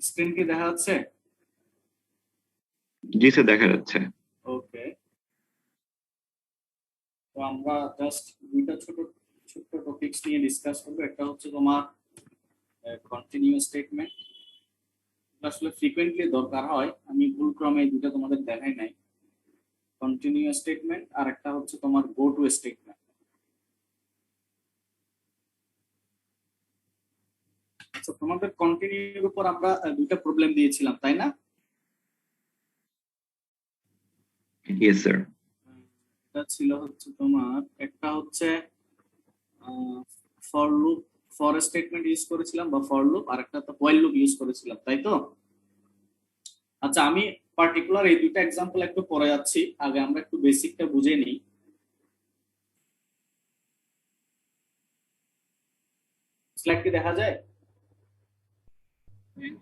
Screen কি দেখা যাচ্ছে? জি স্যার, দেখা যাচ্ছে। ওকে, তো আমরা জাস্ট দুইটা ছোট ছোট টপিকস নিয়ে ডিসকাস করবো। একটা হচ্ছে তোমার কন্টিনিউয়াস স্টেটমেন্ট, আসলে ফ্রিকোয়েন্টলি দরকার হয়, আমি ভুল ক্রমে এই দুটো তোমাদের দেখাই নাই। কন্টিনিউয়াস স্টেটমেন্ট আর একটা হচ্ছে তোমার গো টু স্টেটমেন্ট। আচ্ছা, তোমাদের কন্টিনিউর উপর আমরা দুইটা প্রবলেম দিয়েছিলাম, তাই না? Yes sir. এটা ছিল হচ্ছে তোমার, একটা হচ্ছে for loop, for statement use করেছিলাম বা ফর লুপ, আর একটা তো হোয়াইল লুপ ইউজ করেছিলাম, তাই তো? আচ্ছা, আমি পার্টিকুলার এই দুইটা এক্সাম্পল একটু পরে যাচ্ছি, আগে আমরা একটু বেসিকটা বুঝে নিই। স্লাইড কি দেখা যায়?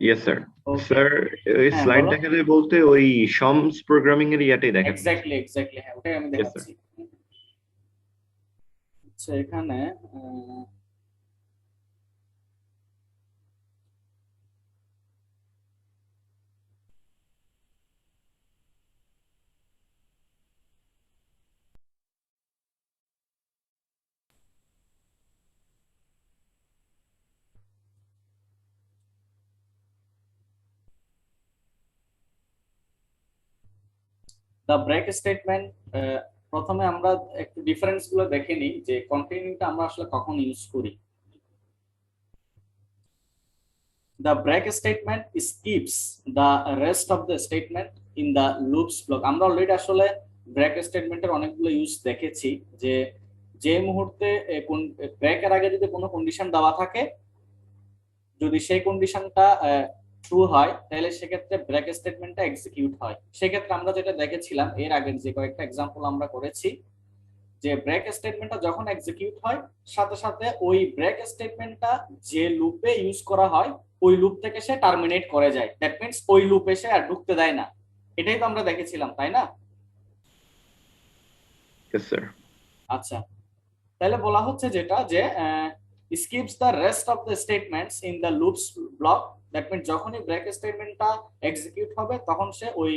Yes sir. ওকে, স্যার, ওই হ্যাঁ স্লাইড বলো। দেখা যায় বলতে ওই শমস প্রোগ্রামিং এর ইয়াটাই দেখা যাচ্ছে। এক্স্যাক্টলি এক্স্যাক্টলি, হ্যাঁ ওটাই আমি ইয়েস স্যার। দেখাচ্ছি। আচ্ছা, এখানে দ্য ব্রেক স্টেটমেন্ট, প্রথমে আমরা একটু ডিফারেন্স গুলো দেখে নিই যে কন্টিনিউটা আমরা আসলে কখন ইউজ করি। The break statement skips the rest of the statement in the loops block. আমরা অলরেডি আসলে ব্রেক স্টেটমেন্টের অনেকগুলো ইউজ দেখেছি, যে যে মুহূর্তে ব্রেকের আগে যদি কোনো কন্ডিশন দেওয়া থাকে, যদি সেই কন্ডিশনটা ট্রু হয় তাহলে সেক্ষেত্রে ব্রেক স্টেটমেন্টটা এক্সিকিউট হয়। সেক্ষেত্রে আমরা যেটা দেখেছিলাম এর আগের যে কয়েকটা এক্সাম্পল আমরা করেছি, যে ব্রেক স্টেটমেন্টটা যখন এক্সিকিউট হয় সাথে সাথে ওই ব্রেক স্টেটমেন্টটা যে লুপে ইউজ করা হয় ওই লুপ থেকে সে টার্মিনেট করে যায়। দ্যাট মিন্স ওই লুপে সে আর ঢুকতে দেয় না। এটাই তো আমরা দেখেছিলাম, তাই না? Yes sir. আচ্ছা, তাহলে বলা হচ্ছে যেটা যে skips the rest of the statements in the loop's block. That means যখনই ব্রেক স্টেটমেন্টটা এক্সিকিউট হবে তখন সে ওই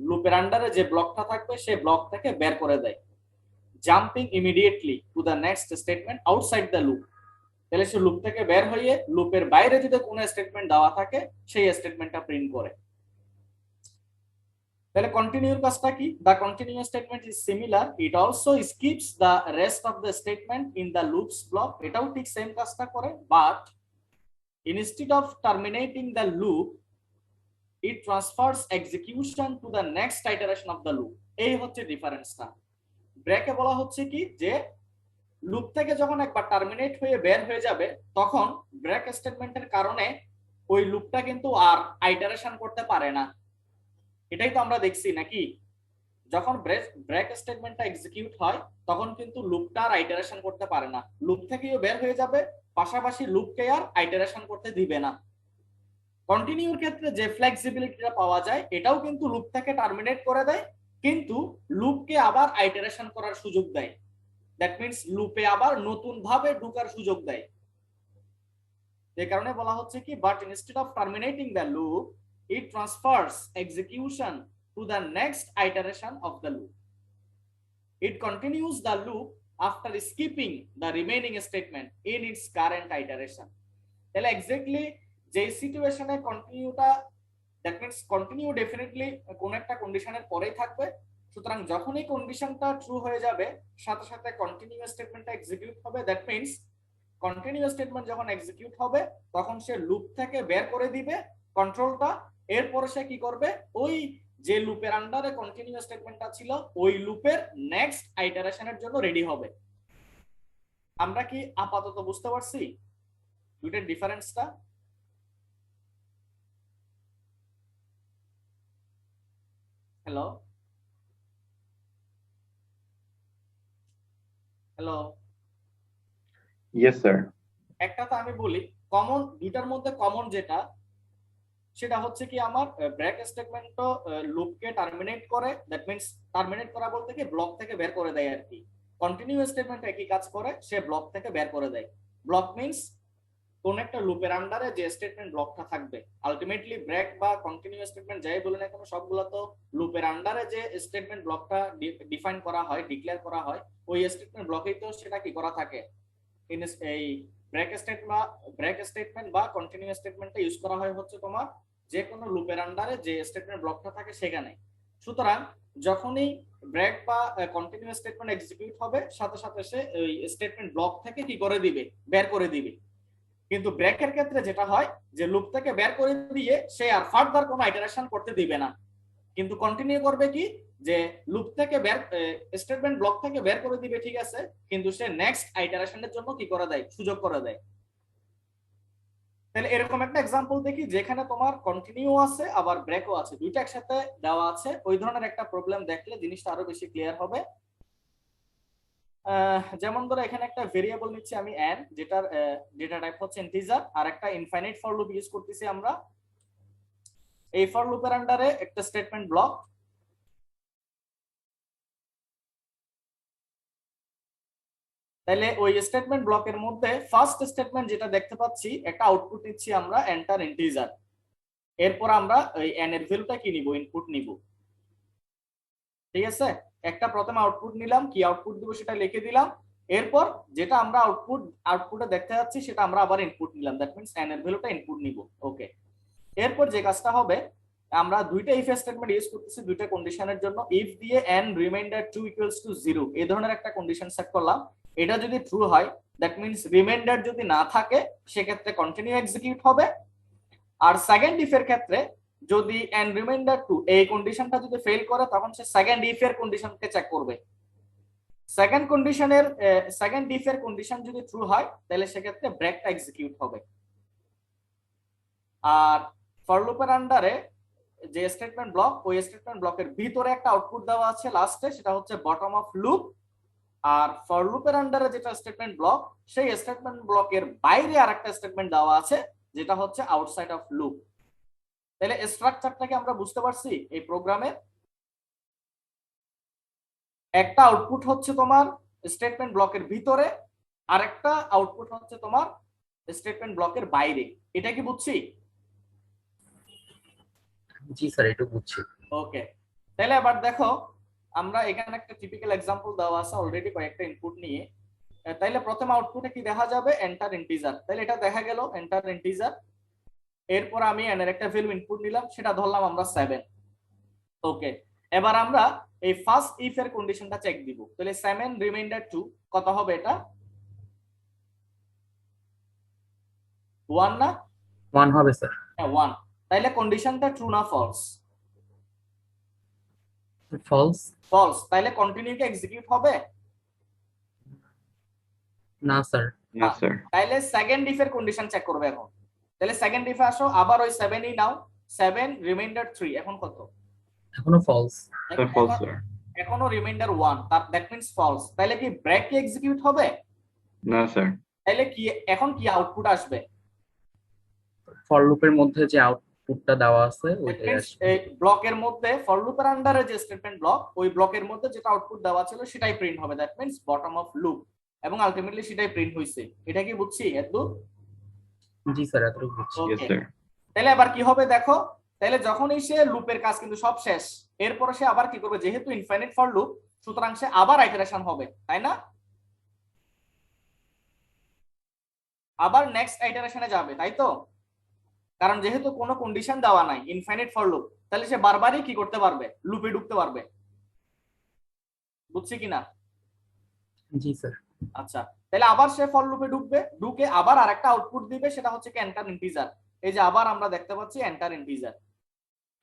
লুপের আন্ডারে যে ব্লকটা থাকবে সেই ব্লক থেকে বের করে দেয়, jumping immediately two the next statement outside the loop. তাহলে সে লুপ থেকে বের হয়ে লুপের বাইরে যদি কোনো স্টেটমেন্ট দেওয়া থাকে সেই স্টেটমেন্টটা প্রিন্ট করে। তাহলে কন্টিনিউর কাজটা কি? The continue statement is similar, it also skips the rest of the statement in the loop's block. এটাও ঠিক সেম কাজটা করে, but instead of terminating the loop it transfers execution to the next iteration of the loop. এই হচ্ছে ডিফারেন্সটা। ব্রেকে বলা হচ্ছে কি যে লুপ থেকে যখন একবার টার্মিনেট হয়ে বের হয়ে যাবে তখন ব্রেক স্টেটমেন্টের কারণে ওই লুপটা কিন্তু আর আইটারেশন করতে পারে না। এটাই তো আমরা দেখছি নাকি, যখন ব্রেক স্টেটমেন্টটা এক্সিকিউট হয় তখন কিন্তু লুপটা আর আইটারেশন করতে পারে না, লুপ থেকেও বের হয়ে যাবে, পাশাপাশি লুপকে আর আইটারেশন করতে দিবে না। কন্টিনিউর ক্ষেত্রে যে ফ্লেক্সিবিলিটিটা পাওয়া যায় এটাও কিন্তু লুপ থেকে টার্মিনেট করে দেয়, কিন্তু লুপকে আবার আইটারেশন করার সুযোগ দেয়। দ্যাট মিন্স লুপে আবার নতুন ভাবে ঢোকার সুযোগ দেয়। এই কারণে বলা হচ্ছে কি, but instead of terminating the loop it transfers execution to the next iteration of the loop. It continues the loop after skipping the remaining statement in its current iteration. তাহলে এক্স্যাক্টলি যে সিচুয়েশনে কন্টিনিউটা, দ্যাট মিন্স কন্টিনিউ ডেফিনেটলি কোন একটা কন্ডিশনের পরেই থাকবে, সুতরাং যখনই কন্ডিশনটা ট্রু হয়ে যাবে সাথে সাথে কন্টিনিউ স্টেটমেন্টটা এক্সিকিউট হবে। দ্যাট মিন্স কন্টিনিউ স্টেটমেন্ট যখন এক্সিকিউট হবে তখন সে লুপ থেকে বের করে দিবে কন্ট্রোলটা, এরপরে সে কি করবে, ওই যে লুপের আন্ডারে কন্টিনিউ স্টেটমেন্টটা ছিল ওই লুপের নেক্সট আইটারেশনের জন্য রেডি হবে। আমরা কি আপাতত বুঝতে পারছি দুইটার ডিফারেন্সটা? Hello hello yes sir. একটা তো আমি বলি, কমন দুইটার মধ্যে কমন যেটা সেটা হচ্ছে কি, আমার ব্রেক স্টেটমেন্ট তো লুপকে টার্মিনেট করে, দ্যাট মিন্স টার্মিনেট করা বলতে কি ব্লক থেকে বের করে দেয় আর কি। কন্টিনিউ স্টেটমেন্ট একই কাজ করে, সে ব্লক থেকে বের করে দেয়। ব্লক মিন্স কোন একটা লুপের আন্ডারে যে স্টেটমেন্ট ব্লকটা থাকবে, আলটিমেটলি ব্রেক বা কন্টিনিউ স্টেটমেন্ট যাই বলে না কেন সবগুলো তো লুপের আন্ডারে যে স্টেটমেন্ট ব্লকটা ডিফাইন করা হয়, ডিক্লেয়ার করা হয়, ওই স্টেটমেন্ট ব্লকেই তো সেটা কি করা থাকে, এই ব্রেক স্টেটমেন্ট বা কন্টিনিউ স্টেটমেন্টটা ইউজ করা হয় হচ্ছে তোমার যে কোনো লুপের আন্ডারে যে স্টেটমেন্ট ব্লকটা থাকে সেখানে। সুতরাং যখনই ব্রেক বা কন্টিনিউ স্টেটমেন্ট এক্সিকিউট হবে সাথে সাথে সে ওই স্টেটমেন্ট ব্লক থেকে কি করে দিবে, বের করে দিবে। কিন্তু ব্রেকের ক্ষেত্রে যেটা হয় যে লুপ থেকে বের করে দিয়ে সে আর ফার্দার কোনো আইটারেশন করতে দিবে না, কিন্তু কন্টিনিউ করবে কি যে লুপ থেকে বের স্টেটমেন্ট ব্লক থেকে বের করে দিবে, ঠিক আছে, কিন্তু সে নেক্সট আইটারেশনের জন্য কি করে দেয়, সুযোগ করে দেয়। তাহলে এরকম একটা एग्जांपल দেখি যেখানে তোমার কন্টিনিউ আছে আবার ব্রেকও আছে, দুইটা একসাথে দেওয়া আছে। ওই ধরনের একটা প্রবলেম দেখলে জিনিসটা আরো বেশি ক্লিয়ার হবে। যেমন ধরো এখানে একটা ভেরিয়েবল নিচ্ছি আমি n, যেটার ডেটা টাইপ হচ্ছে ইন্টিজার, আর একটা ইনফাইনাইট ফর লুপ ইউজ করতেছি আমরা। এই ফর লুপের আন্ডারে একটা স্টেটমেন্ট ব্লক, তাহলে ওই স্টেটমেন্ট ব্লকের মধ্যে ফার্স্ট স্টেটমেন্ট যেটা দেখতে পাচ্ছি একটা আউটপুট নিচ্ছি আমরা এন্টার ইন্টিজার। এরপর আমরা ওই n এর ভ্যালুটা কি নিব, ইনপুট নিব, ঠিক আছে। একটা প্রথমে আউটপুট নিলাম, কি আউটপুট দিব সেটা লিখে দিলাম। এরপর যেটা আমরা আউটপুটে দেখতে যাচ্ছি সেটা আমরা আবার ইনপুট নিলাম, দ্যাট মিন্স n এর ভ্যালুটা ইনপুট নিব। ওকে, এরপর যে কাজটা হবে, আমরা দুইটা ইফ স্টেটমেন্ট ইউজ করতেছি দুইটা কন্ডিশনের জন্য। ইফ দিয়ে n রিমাইন্ডার 2 ইকুয়ালস টু 0 এই ধরনের একটা কন্ডিশন সেট করলাম। এটা যদি ট্রু হয় দ্যাট মিন্স রিমাইন্ডার যদি না থাকে সেক্ষেত্রে কন্টিনিউ এক্সিকিউট হবে। আর সেকেন্ড ইফ এর ক্ষেত্রে যদি n রিমাইন্ডার 2 এই কন্ডিশনটা যদি ফেল করে তখন সে সেকেন্ড ইফ এর কন্ডিশনকে চেক করবে। সেকেন্ড ইফ এর কন্ডিশন যদি ট্রু হয় তাহলে সেক্ষেত্রে ব্রেকটা এক্সিকিউট হবে। আর ফর লুপের আন্ডারে যে স্টেটমেন্ট ব্লক, ওই স্টেটমেন্ট ব্লকের ভিতরে একটা আউটপুট দেওয়া আছে লাস্টে, সেটা হচ্ছে বটম অফ লুপ। আর ফর লুপের আন্ডারে যেটা স্টেটমেন্ট ব্লক, সেই স্টেটমেন্ট ব্লকের বাইরে আরেকটা স্টেটমেন্ট দেওয়া আছে যেটা হচ্ছে আউটসাইড অফ লুপ। তাহলে স্ট্রাকচারটাকে আমরা বুঝতে পারছি এই প্রোগ্রামের। একটা আউটপুট হচ্ছে তোমার স্টেটমেন্ট ব্লকের ভিতরে, আরেকটা আউটপুট হচ্ছে তোমার স্টেটমেন্ট ব্লকের বাইরে। এটা কি বুঝছি? জি স্যার, একটু বুঝছি। ওকে, তাহলে এবার দেখো আমরা এখানে একটা টিপিক্যাল एग्जांपल দেওয়া আছে অলরেডি কয়েকটা ইনপুট নিয়ে। তাইলে প্রথম আউটপুটে কি দেখা যাবে, এন্টার ইন্টিজার। তাহলে এটা দেখা গেল এন্টার ইন্টিজার। এরপর আমি n এর একটা ভ্যালু ইনপুট নিলাম, সেটা ধরলাম আমরা 7। ওকে, এবার আমরা এই ফার্স্ট ইফ এর কন্ডিশনটা চেক দিব। তাহলে 7 রিমাইন্ডার 2 কত হবে, এটা 1 না? 1 হবে স্যার। হ্যাঁ 1। তাইলে কন্ডিশনটা ট্রু না ফলস? ফলস। ফলস। তাইলে কন্টিনিউ কি এক্সিকিউট হবে? না স্যার। না স্যার। তাইলে সেকেন্ড ইফ এর কন্ডিশন চেক করবে এখন। তাহলে সেকেন্ড ইফে আসো, আবার ওই 7 ই নাও। 7 রিমাইন্ডার 3 এখন কত? এখনো ফলস। Sir false sir. এখনো রিমাইন্ডার 1, দ্যাট মিন্স ফলস। তাহলে কি ব্রেক কি এক্সিকিউট হবে? না স্যার। তাহলে কি এখন কি আউটপুট আসবে? ফর লুপের মধ্যে যে আউটপুটটা দেওয়া আছে ওইটাই আসবে। এই ব্লকের মধ্যে ফর লুপের আন্ডারে যে স্টেটমেন্ট ব্লক, ওই ব্লকের মধ্যে যেটা আউটপুট দেওয়া ছিল সেটাই প্রিন্ট হবে, that means bottom of loop. এবং আলটিমেটলি সেটাই প্রিন্ট হইছে। এটা কি বুঝছি একদম? জি স্যার, এতটুকু বুঝছি। Yes sir. তাহলে এবার কি হবে দেখো, তাহলে যখনই সে লুপের কাজ কিন্তু সব শেষ, এরপর সে আবার কি করবে, যেহেতু ইনফাইনাইট ফর লুপ সুতরাং সে আবার আইটারেশন হবে, তাই না? আবার নেক্সট আইটারেশনে যাবে, তাই তো? কারণ যেহেতু কোনো কন্ডিশন দেওয়া নাই, ইনফাইনাইট ফর লুপ, তাহলে সে বারবারই কি করতে পারবে, লুপে ঢুকতে পারবে। বুঝছি কিনা? জি স্যার। আচ্ছা, তাহলে আবার সে ফর লুপে ঢুকবে, ঢুকে আবার আরেকটা আউটপুট দিবে, সেটা হচ্ছে কি এন্টার ইন্টিজার। এই যে আবার আমরা দেখতে পাচ্ছি এন্টার ইন্টিজার।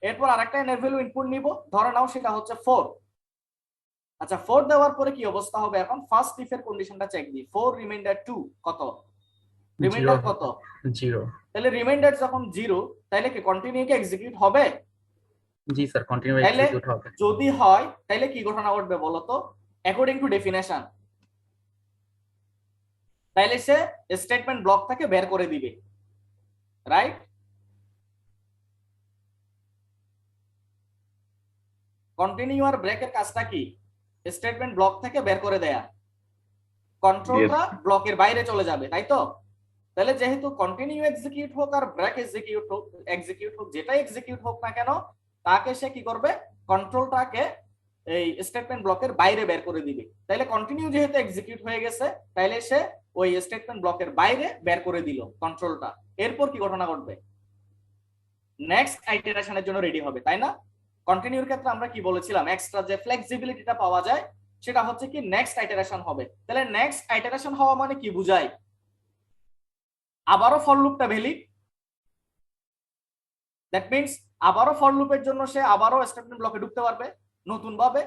এরপর আরেকটা এর ভ্যালু ইনপুট নিব, ধরে নাও সেটা হচ্ছে 4। আচ্ছা, 4 দেওয়ার পরে কি অবস্থা হবে এখন? ফার্স্ট ইফ এর কন্ডিশনটা চেক দিই। 4 রিমাইন্ডার 2 কত? রিমাইন্ডার কত? 0। তাহলে রিমাইন্ডার যখন 0, তাহলে কি কন্টিনিউ কি এক্সিকিউট হবে? জি স্যার, কন্টিনিউ এক্সিকিউট হবে। যদি হয় তাহলে কি ঘটনা ঘটবে বলো তো, অ্যাকর্ডিং টু ডেফিনেশন? তাহলে সে স্টেটমেন্ট ব্লক থেকে বের করে দিবে, রাইট? কন্টিনিউ আর ব্রেকের কাজটা কি? স্টেটমেন্ট ব্লক থেকে বের করে দেয়া, কন্ট্রোলটা ব্লকের বাইরে চলে যাবে, তাই তো? তাহলে যেহেতু কন্টিনিউ এক্সিকিউট হোক আর ব্রেক এক্সিকিউট হোক যেটাই এক্সিকিউট হোক না কেন, তাকে সে কি করবে, কন্ট্রোলটাকে এই স্টেটমেন্ট ব্লকের বাইরে বের করে দিবে। তাহলে কন্টিনিউ যেহেতু এক্সিকিউট হয়ে গেছে, তাহলে সে ওই স্টেটমেন্ট ব্লকের বাইরে বের করে দিল কন্ট্রোলটা। এরপর কি ঘটনা ঘটবে, নেক্সট আইটারেশনের জন্য রেডি হবে, তাই না? কন্টিনিউর ক্ষেত্রে আমরা কি বলেছিলাম, এক্সট্রা যে ফ্লেক্সিবিলিটিটা পাওয়া যায় সেটা হচ্ছে কি নেক্সট আইটারেশন হবে। তাহলে নেক্সট আইটারেশন হওয়া মানে কি বুঝায়, আবারও ফর লুপটা ভ্যালিড। দ্যাট মিন্স আবারও ফর লুপের জন্য সে আবারও স্টেটমেন্ট ব্লকে ঢুকতে পারবে নতুন ভাবে।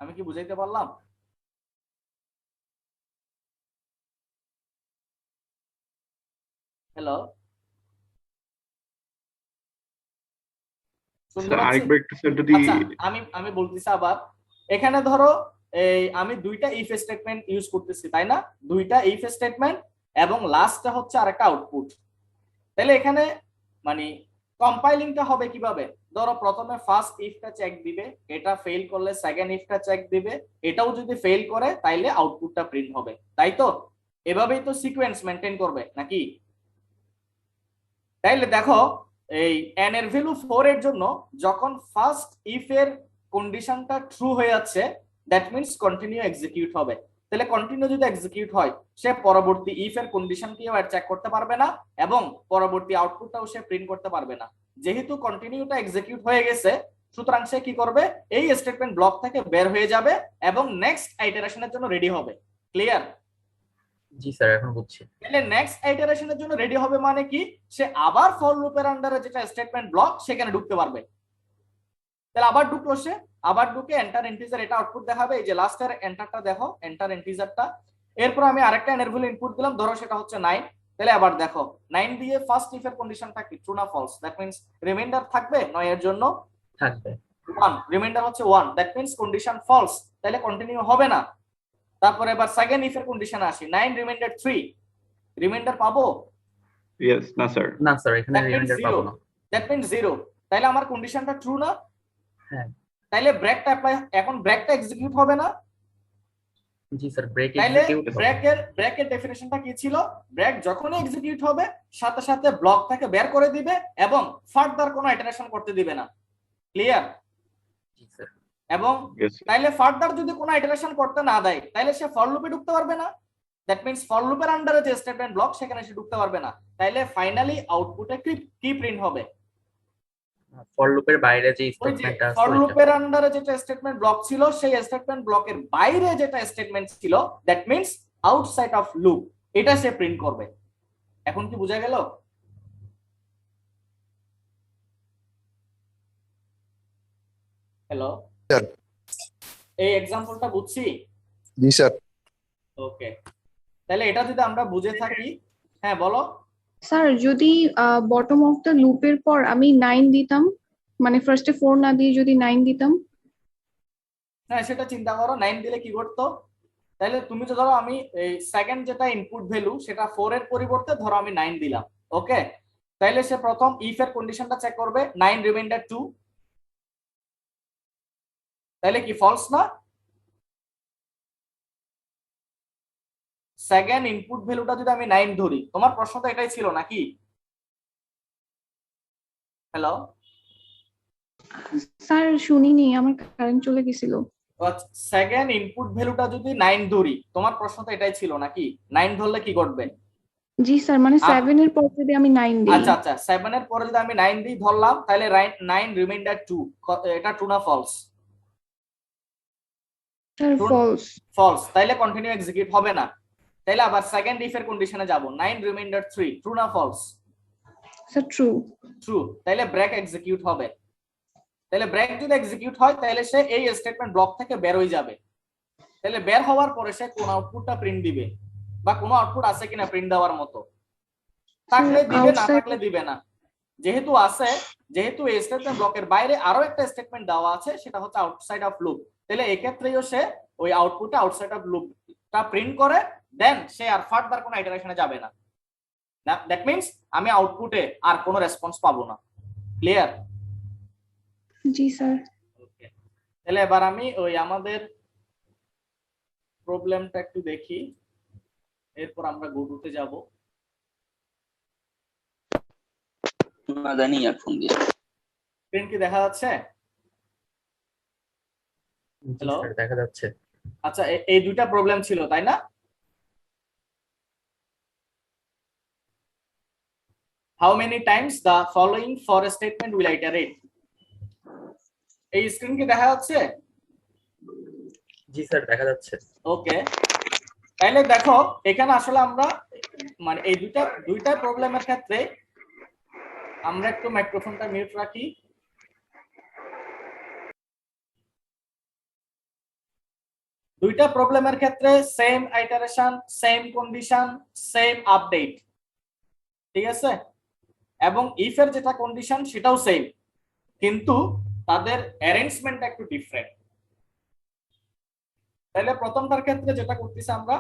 আমি কি বুঝাইতে পারলাম? হ্যালো, শুনতে স্যার পাচ্ছি? আরেকবার একটু স্যার যদি আচ্ছা, আমি বলতেছি আবার, এখানে ধরো এই আমি দুইটা ইফ স্টেটমেন্ট ইউজ করতেছি, তাই না? দুইটা ইফ স্টেটমেন্ট এবং লাস্টটা হচ্ছে আরেকটা আউটপুট। তাহলে এখানে মানে কম্পাইলিংটা হবে কিভাবে, ধরো প্রথমে ফার্স্ট ইফটা চেক দিবে, এটা ফেল করলে সেকেন্ড ইফটা চেক দিবে, এটাও যদি ফেল করে তাইলে আউটপুটটা প্রিন্ট হবে, তাই তো? এভাবেই তো সিকোয়েন্স মেনটেন করবে নাকি? তাইলে দেখো এই n এর ভ্যালু 4 এর জন্য যখন ফার্স্ট ইফ এর কন্ডিশনটা ট্রু হয়ে যাচ্ছে, দ্যাট মিন্স কন্টিনিউ এক্সিকিউট হবে। তাহলে কন্টিনিউ যদি এক্সিকিউট হয়, সে পরবর্তী ইফ এর কন্ডিশনকেও আর চেক করতে পারবে না এবং পরবর্তী আউটপুটটাও সে প্রিন্ট করতে পারবে না। যেহেতু কন্টিনিউটা এক্সিকিউট হয়ে গেছে, সুতরাং সে কি করবে, এই স্টেটমেন্ট ব্লক থেকে বের হয়ে যাবে এবং নেক্সট আইটারেশনের জন্য রেডি হবে। ক্লিয়ার? জি স্যার, এখন বুঝছি। তাহলে নেক্সট আইটারেশনের জন্য রেডি হবে মানে কি, সে আবার ফর লুপের আন্ডারে যেটা স্টেটমেন্ট ব্লক সেখানে ঢুকতে পারবে। তাহলে আবার ঢুকলো সে, আবার ঢুকে এন্টার ইন্টিজার এটা আউটপুট দেখাবে, এই যে লাস্টের এন্টারটা দেখো, এন্টার ইন্টিজারটা। এরপর আমি আরেকটা এর ভ্যালু ইনপুট দিলাম, ধরো সেটা হচ্ছে 9। তাহলে আবার দেখো 9 দিয়ে ফার্স্ট ইফ এর কন্ডিশনটা কি, ট্রু না ফলস? দ্যাট মিন্স রিমাইন্ডার থাকবে 9 এর জন্য, থাকবে 1 রিমাইন্ডার হচ্ছে 1, দ্যাট মিন্স কন্ডিশন ফলস, তাহলে কন্টিনিউ হবে না। তারপরে এবার সেকেন্ড ইফ এর কন্ডিশন আসি, 9 রিমাইন্ডার 3, রিমাইন্ডার পাবো? ইয়েস না স্যার। না স্যার, এখানে দ্যাট মিন্স রিমাইন্ডার 0, পাবো না। That means 0। তাহলে আমার কন্ডিশনটা ট্রু না? হ্যাঁ। তাইলে ব্রেকটা অ্যাপ্লাই, এখন ব্রেকটা এক্সিকিউট হবে না? জি স্যার, ব্রেক তাইলে এক্সিকিউট হবে। ব্রেকের ডেফিনিশনটা কি ছিল, ব্রেক যখনই এক্সিকিউট হবে সাথে সাথে ব্লক থেকে বের করে দিবে এবং ফার্দার কোনো ইটারেশন করতে দিবে না। ক্লিয়ার? জি স্যার। এবং Yes, sir. তাইলে ফার্দার যদি কোনো ইটারেশন করতে না দেয়, তাইলে সে ফর লুপে ঢুকতে পারবে না। দ্যাট মিন্স ফর লুপের আন্ডারে যে স্টেটমেন্ট ব্লক সেখানে সে ঢুকতে পারবে না। তাইলে ফাইনালি আউটপুটে কি প্রিন্ট হবে, ফর লুপের বাইরে যে ওই যে স্টেটমেন্টটা আছে ফর ওইটা। লুপের আন্ডারে যেটা স্টেটমেন্ট ব্লক ছিল সেই স্টেটমেন্ট ব্লকের বাইরে যেটা স্টেটমেন্ট ছিল, that means outside of loop, এটা সে প্রিন্ট করবে। এখন কি বোঝা গেল? Hello, sir. এই এক্সাম্পলটা বুঝছি? জি স্যার। ওকে, তাহলে এটা যদি আমরা বুঝে থাকি, হ্যাঁ বলো। স্যার যদি বটম অফ দ্য লুপের পর আমি 9 দিতাম, মানে ফার্স্টে 4 না দিয়ে যদি 9 দিতাম। হ্যাঁ সেটা চিন্তা করো, 9 দিলে কি ঘটতো। তাহলে তুমি তো ধরো আমি এই সেকেন্ড যেটা ইনপুট ভ্যালু সেটা 4 এর পরিবর্তে ধরো আমি 9 দিলাম, ওকে। তাহলে সে প্রথম ইফ এর কন্ডিশনটা চেক করবে, 9 রিমাইন্ডার 2, তাহলে কি ফলস না? সেকেন্ড ইনপুট ভ্যালুটা যদি আমি 9 ধরি, তোমার প্রশ্ন তো এটাই ছিল নাকি? হ্যালো স্যার শুনিনি, আমার কারেন্ট চলে গেছিল। সেকেন্ড ইনপুট ভ্যালুটা যদি 9 ধরি, তোমার প্রশ্ন তো এটাই ছিল নাকি, 9 ধরলে কি ঘটবে? জি স্যার, মানে 7 এর পর যদি আমি 9 দিই। আচ্ছা আচ্ছা, 7 এর পরে যদি আমি 9 দিই ধরলাম, তাহলে 9 রিমাইন্ডার 2, এটা ট্রু না ফলস? Sir false. ফলস, তাইলে কন্টিনিউ এক্সিকিউট হবে না। তাইলে আবার সেকেন্ড ইফ এর কন্ডিশনে যাব, 9 রিমাইন্ডার 3, ট্রু না ফলস? Sir true. ট্রু, তাইলে ব্রেক এক্সিকিউট হবে। তাহলে ব্রেক যদি এক্সিকিউট হয় তাহলে সে এই স্টেটমেন্ট ব্লক থেকে বের হয়ে যাবে। তাহলে বের হওয়ার পরে সে কোন আউটপুটটা প্রিন্ট দিবে, বা কোনো আউটপুট আছে কিনা প্রিন্ট দেওয়ার মতো, থাকলে দিবে না থাকলে দিবে না। যেহেতু আছে, যেহেতু এই স্টেটমেন্ট ব্লকের বাইরে আরো একটা স্টেটমেন্ট দেওয়া আছে সেটা হচ্ছে আউটসাইড অফ লুপ, তাহলে এই ক্ষেত্রেও সে ওই আউটপুটটা আউটসাইড অফ লুপটা প্রিন্ট করে, দেন সে আর ফার্দার কোনো ইটারেশনে যাবে না। দ্যাট মিন্স আমি আউটপুটে আর কোনো রেসপন্স পাবো না। ক্লিয়ার? জি স্যার। ওকে, তাহলে এবার আমি ওই আমাদের প্রবলেমটা একটু দেখি। এরপর আমরা গো টুতে যাব। না জানি ইয়ারফোন দিয়ে। স্ক্রিন কি দেখা যাচ্ছে? জি Hello? স্যার দেখা যাচ্ছে। আচ্ছা, এই দুইটা প্রবলেম ছিল তাই না? How many times the following for a statement will iterate? এই স্ক্রিন কি দেখা যাচ্ছে? জি স্যার দেখা যাচ্ছে। ওকে, তাহলে দেখো এখানে আসলে আমরা মানে এই দুইটা প্রবলেমের ক্ষেত্রে আমরা একটু মাইক্রোফোনটা মিউট রাখি। দুইটা প্রবলেমের ক্ষেত্রে same iteration, same condition, same update, ঠিক আছে? এবং ইফ এর যেটা কন্ডিশন সেটাও সেম, কিন্তু তাদের অ্যারেঞ্জমেন্টটা একটু ডিফারেন্ট। তাহলে প্রথমটার ক্ষেত্রে যেটা করতেছি আমরা,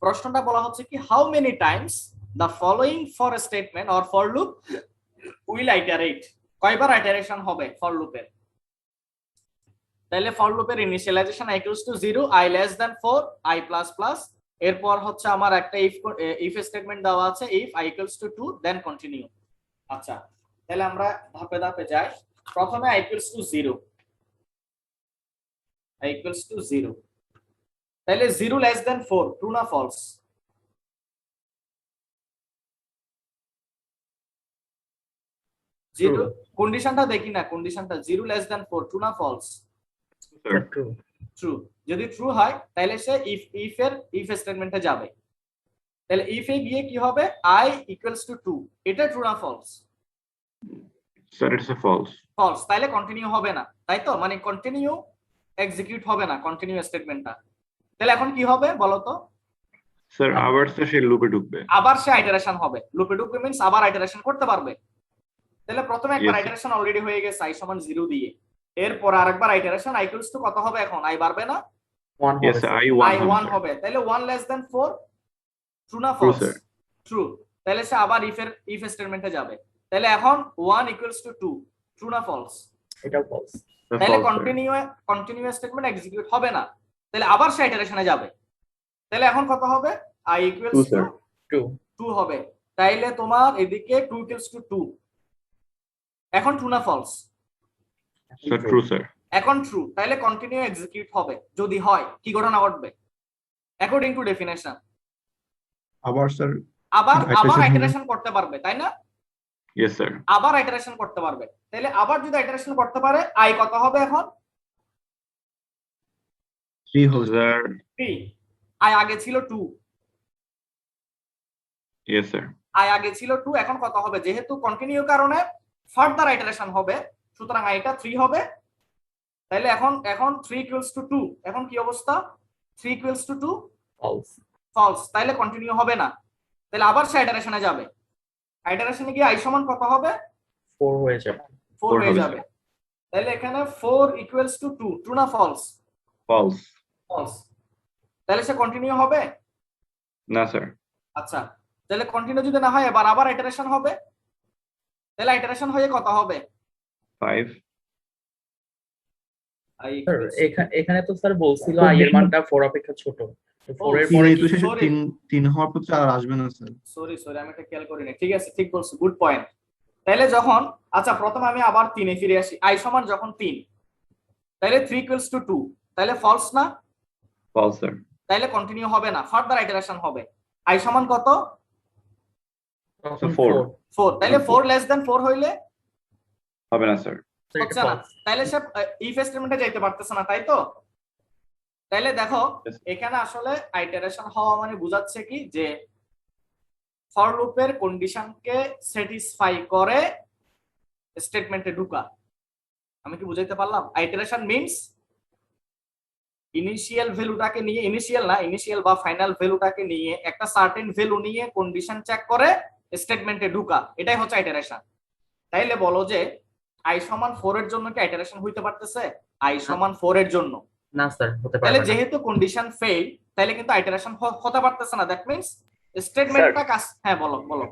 প্রশ্নটা বলা হচ্ছে কি how many times the following for statement or for loop will iterate, কয়বার আইটারেশন হবে ফর লুপের। তাহলে ফর লুপের initialization i equals to 0, i less than 4, i plus plus, এরপর হচ্ছে আমার একটা ইফ স্টেটমেন্ট দেওয়া আছে if i equals to 2 then continue. আচ্ছা, তাহলে আমরা ধাপে ধাপে যাই। প্রথমে i equals to 0, i equals to 0, তাহলে 0 লেস দ্যান 4, ট্রু না ফলস? জিরো, কন্ডিশনটা দেখি না, কন্ডিশনটা 0 লেস দ্যান 4, ট্রু না ফলস? Sir true. ট্রু। যদি ট্রু হয় তাহলে সে ইফ স্টেটমেন্টে যাবে। তাহলে ইফ এ গিয়ে কি হবে, i ইকুয়ালস টু 2, এটা ট্রু না false? Sir it's a false. False, তাহলে কন্টিনিউ হবে না, তাই তো? মানে কন্টিনিউ এক্সিকিউট হবে না কন্টিনিউ স্টেটমেন্টটা। তাহলে এখন কি হবে বলো তো? স্যার আবার স্যার সে লুপে ঢুকবে। আবার সে আইটারেশন হবে, লুপে ঢুকবে মিন্স আবার আইটারেশন করতে পারবে। তাহলে প্রথমে একবার Yes, sir. আইটারেশন অলরেডি হয়ে গেছে i সমান 0 দিয়ে, এরপর আরেকবার আইটারেশন i ইকুয়ালস টু কত হবে এখন? i বাড়বে না? 1 ইয়েস হবে স্যার স্যার। i i 1 1 হবে, তাহলে 1 লেস দ্যান 4, ট্রু না True, ফলস? sir. ট্রু। তাহলে সে আবার ইফ স্টেটমেন্টে যাবে। তাহলে এখন 1 ইকুয়ালস টু 2, ট্রু না ফলস? এটাও ফলস। তাহলে কন্টিনিউ স্টেটমেন্ট এক্সিকিউট হবে না, তাহলে আবার সে ইটারেশনে যাবে। তাহলে এখন কত হবে? i equals True, to sir. True. 2 হবে। তাইলে তোমার এদিকে 2 ইকুয়ালস টু 2, এখন ট্রু না ফলস? Sir true sir. এখন ট্রু। তাহলে কন্টিনিউ এক্সিকিউট হবে। যদি হয় কি ঘটনা ঘটবে অ্যাকর্ডিং টু ডেফিনেশন? আবার স্যার আবার Iteration হবে। আইটারেশন করতে পারবে, তাই না? Yes sir. আবার আইটারেশন করতে পারবে। তাহলে আবার যদি আইটারেশন করতে পারে i কত হবে এখন? 3 হবে স্যার 3। i আগে ছিল 2, ইয়েস স্যার। i আগে ছিল 2, এখন কত হবে? যেহেতু কন্টিনিউ কারণে ফার্দার আইটারেশন হবে, সুতরাং i টা 3 হবে। তাহলে এখন 3 ইকুয়ালস টু 2, এখন কি অবস্থা? 3 ইকুয়ালস টু 2 ফলস। ফলস, তাহলে কন্টিনিউ হবে না। তাহলে আবার সে আইটারেশনে যাবে। আইটারেশনে গিয়ে i সমান কত হবে? 4 হয়ে যাবে। 4 হয়ে হবে, যাবে। তাহলে এখানে 4 ইকুয়ালস টু 2, ট্রু না ফলস? ফলস। ফলস। তাহলে সে কন্টিনিউ হবে? না স্যার। আচ্ছা, তাহলে কন্টিনিউ যদি না হয় এবার আবার আইটারেশন হবে। তাহলে আইটারেশন হয়ে কত হবে? 5 i স্যার equals এখানে তো স্যার বলছিল i এর মানটা 4 অপেক্ষা ছোট। তো 4 এর 3 পরে এই তো কি? শেষে Sorry. 3 হওয়ার পর 4 আসবে না স্যার। সরি আমি এটা খেয়াল করিনি। ঠিক আছে, ঠিক বলছো, গুড পয়েন্ট। তাহলে যখন আচ্ছা প্রথমে আমি আবার 3 এ ফিরে আসি। i সমান যখন 3, তাহলে 3 ইকুয়ালস টু 2, তাহলে ফলস না? False sir. তাহলে কন্টিনিউ হবে না, ফার্দার আইটারেশন হবে। i সমান কত? তখন 4 4। তাহলে 4 লেস দ্যান 4 হইলে হবে না স্যার। হচ্ছে না, তাহলে সে ইফ স্টেটমেন্টে যাইতে পারতেছে না, তাই তো? তাহলে দেখো Yes. এখানে আসলে আইটারেশন হওয়া মানে বোঝাচ্ছে কি যে ফর লুপের কন্ডিশনকে স্যাটিসফাই করে স্টেটমেন্টে ঢুকা। আমি কি বুঝাইতে পারলাম? আইটারেশন মিন্স ইনিশিয়াল ভ্যালুটাকে নিয়ে, ইনিশিয়াল বা ফাইনাল ভ্যালুটাকে নিয়ে একটা সার্টেন ভ্যালু নিয়ে কন্ডিশন চেক করে স্টেটমেন্টে ঢুকা, এটাই হচ্ছে আইটারেশন। তাইলে বলো যে i সমান 4 এর জন্য কি আইটারেশন হইতে পারতেছে? i সমান 4 এর জন্য না স্যার হতে তাহলে পারবে না। যেহেতু কন্ডিশন ফেল, তাহলে কিন্তু আইটারেশন হতে পারতেছে না। দ্যাট মিন্স স্টেটমেন্টটা কাজ। হ্যাঁ বলো।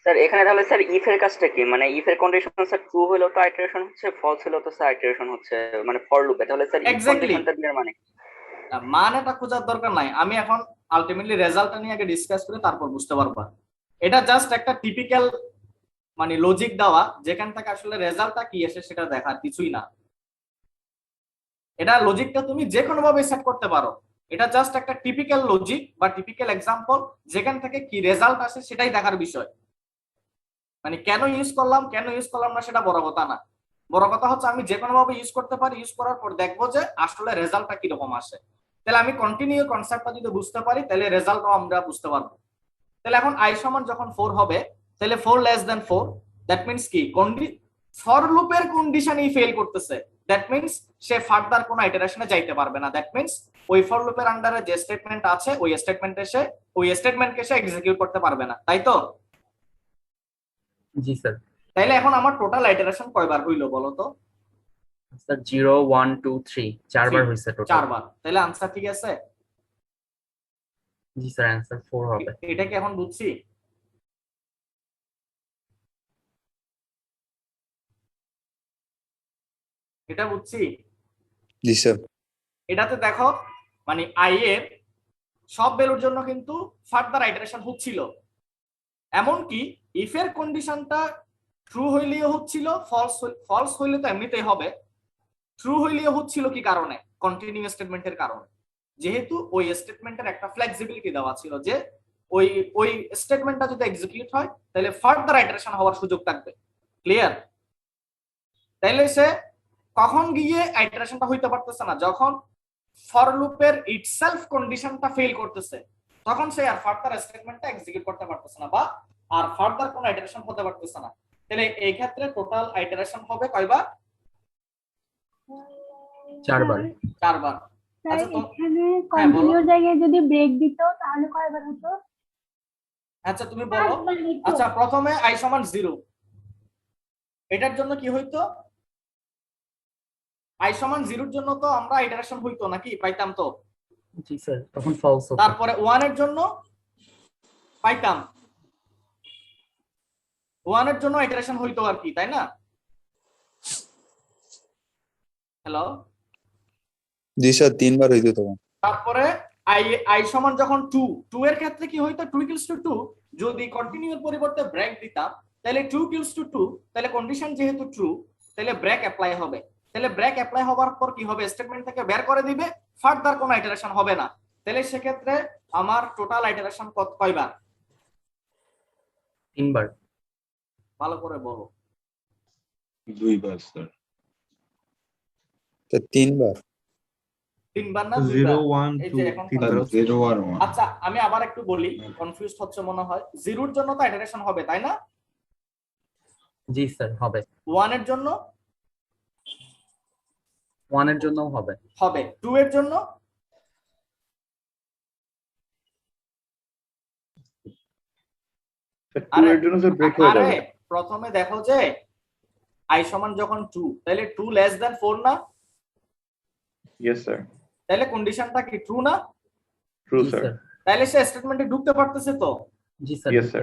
স্যার এখানে তাহলে স্যার ইফ এর কাজটা কি? মানে ইফ এর কন্ডিশন স্যার ট্রু হলো তো আইটারেশন হচ্ছে, ফলস হলো তো স্যার আইটারেশন হচ্ছে, মানে ফর লুপে। তাহলে স্যার ইফ Exactly. কন্ডিশনটা দেওয়ার মানে মানেটা খোঁজার দরকার নাই, আমি এখন আলটিমেটলি রেজাল্টটা নিয়ে আগে ডিসকাস করে তারপর বুঝতে পারবা। এটা জাস্ট একটা টিপিক্যাল মানে লজিক দেওয়া, যেখান থেকে আসলে রেজাল্টটা কি আসে সেটা দেখার কিছুই না। এটা লজিকটা তুমি যে কোনো ভাবে সেট করতে পারো, এটা জাস্ট একটা টিপিক্যাল লজিক বা টিপিক্যাল এক্সাম্পল, যেখান থেকে কি রেজাল্ট আসে সেটাই দেখার বিষয়। মানে কেন ইউজ করলাম না সেটা বড় কথা না, বড় কথা হচ্ছে আমি যে কোনো ভাবে ইউজ করতে পারি, ইউজ করার পর দেখবো যে আসলে রেজাল্টটা কিরকম আসে। তাহলে আমি কন্টিনিউ কনসেপ্টটা যদি বুঝতে পারি তাহলে রেজাল্টও আমরা বুঝতে পারবো। তাহলে এখন i সমান যখন 4 হবে, তাহলে 4 লেস দেন 4, দ্যাট মিন্স কি ফর লুপের কন্ডিশনই ফেল করতেছে, দ্যাট মিন্স সে ফার্দার কোনো ইটারেশনে যাইতে পারবে না। দ্যাট মিন্স ওই ফর লুপের আন্ডারে যে স্টেটমেন্ট আছে ওই স্টেটমেন্টকে সে এক্সিকিউট করতে পারবে না, তাই তো? জি স্যার। তাইলে এখন আমার টোটাল ইটারেশন কয়বার হইলো বলো তো? স্যার 0 1 2 3 চারবার হইছে টোটাল। 4 বার। তাহলে আনসার ঠিক আছে? জি স্যার, অ্যানসার 4 হবে। এটা কি এখন বুঝছি? এটা বুঝছি? জি স্যার। এটাতে দেখো মানে i এর সব ভ্যালুর জন্য কিন্তু ফার্দার ইটারেশন হচ্ছিল, এমনকি ইফ এর কন্ডিশনটা ট্রু হইলেও হচ্ছিল, ফলস হইলে তো এমনিতেই হবে, ট্রু হইলেও হচ্ছিল কি কারণে? কন্টিনিউ স্টেটমেন্টের কারণে। যেহেতু ওই স্টেটমেন্টের একটা ফ্লেক্সিবিলিটি দেওয়া ছিল যে ওই স্টেটমেন্টটা যদি এক্সিকিউট হয় তাহলে ফার্দার ইটারেশন হওয়ার সুযোগ থাকবে। ক্লিয়ার? তাইলে সে কখন গিয়ে ইটারেশনটা হইতে পারতেছে না? যখন ফর লুপের ইটসেলফ কন্ডিশনটা ফেল করতেছে, তখন সে আর ফার্দার স্টেটমেন্টটা এক্সিকিউট করতে পারতেছে না বা আর ফার্দার কোনো ইটারেশন হতে পারতেছে না। তাহলে এই ক্ষেত্রে টোটাল ইটারেশন হবে কয়বার? 4 বার। 4 বার। স্যার আচ্ছা তো এখানে হ্যাঁ, বলো। কন্টিনিউ জায়গায় যদি ব্রেক দিত তাহলে কয়বার হতো? আচ্ছা তুমি বলো। একবার দিত। আচ্ছা প্রথমে i সমান 0, এটার জন্য কি হইতো? i সমান 0 এর জন্য তো আমরা ইটারেশন হইতো নাকি, পাইতাম তো? জি স্যার, তখন ফলস হতো। তারপরে 1 এর জন্য পাইতাম, 1 এর জন্য ইটারেশন হইতো আর কি, তাই না? হ্যালো? জি স্যার, 3 বার হইতো তখন। তারপরে i সমান যখন 2 এর ক্ষেত্রে কি হইতো? 2 ইকুয়ালস টু 2, যদি কন্টিনিউর পরিবর্তে ব্রেক দিতাম তাহলে 2 ইকুয়ালস টু 2, তাহলে কন্ডিশন যেহেতু ট্রু তাহলে ব্রেক অ্যাপ্লাই হবে। তাহলে ব্রেক অ্যাপ্লাই হওয়ার পর কি হবে? স্টেটমেন্ট থেকে বের করে দিবে, ফার্দার কোনো ইটারেশন হবে না। তাহলে সেক্ষেত্রে আমার টোটাল ইটারেশন কয়বার? 3 বার। ভালো করে বলো। 2 বার স্যার। তো 3 বার। 3 বার না 2 0 বার? 1 এই 2 যে এখন 3 বার। 0 আর 1। আচ্ছা আমি আবার একটু বলি, কনফিউজ হচ্ছে মনে হয়। 0 এর জন্য তো ইটারেশন হবে, তাই না? জি স্যার, হবে। 1 এর জন্য 1 এর জন্যও হবে। হবে, 2 এর জন্য 2 এর জন্য স্যার ব্রেক হয়ে আরে যাবে। প্রথমে দেখো যে i সমান যখন 2, তাহলে 2 লেস দেন 4 না? Yes sir. তাহলে কন্ডিশনটা কি ট্রু না? ট্রু জি স্যার। স্যার। তাহলে সে স্টেটমেন্টে ঢুকতে পারতেছে তো? জি sir. Yes, sir.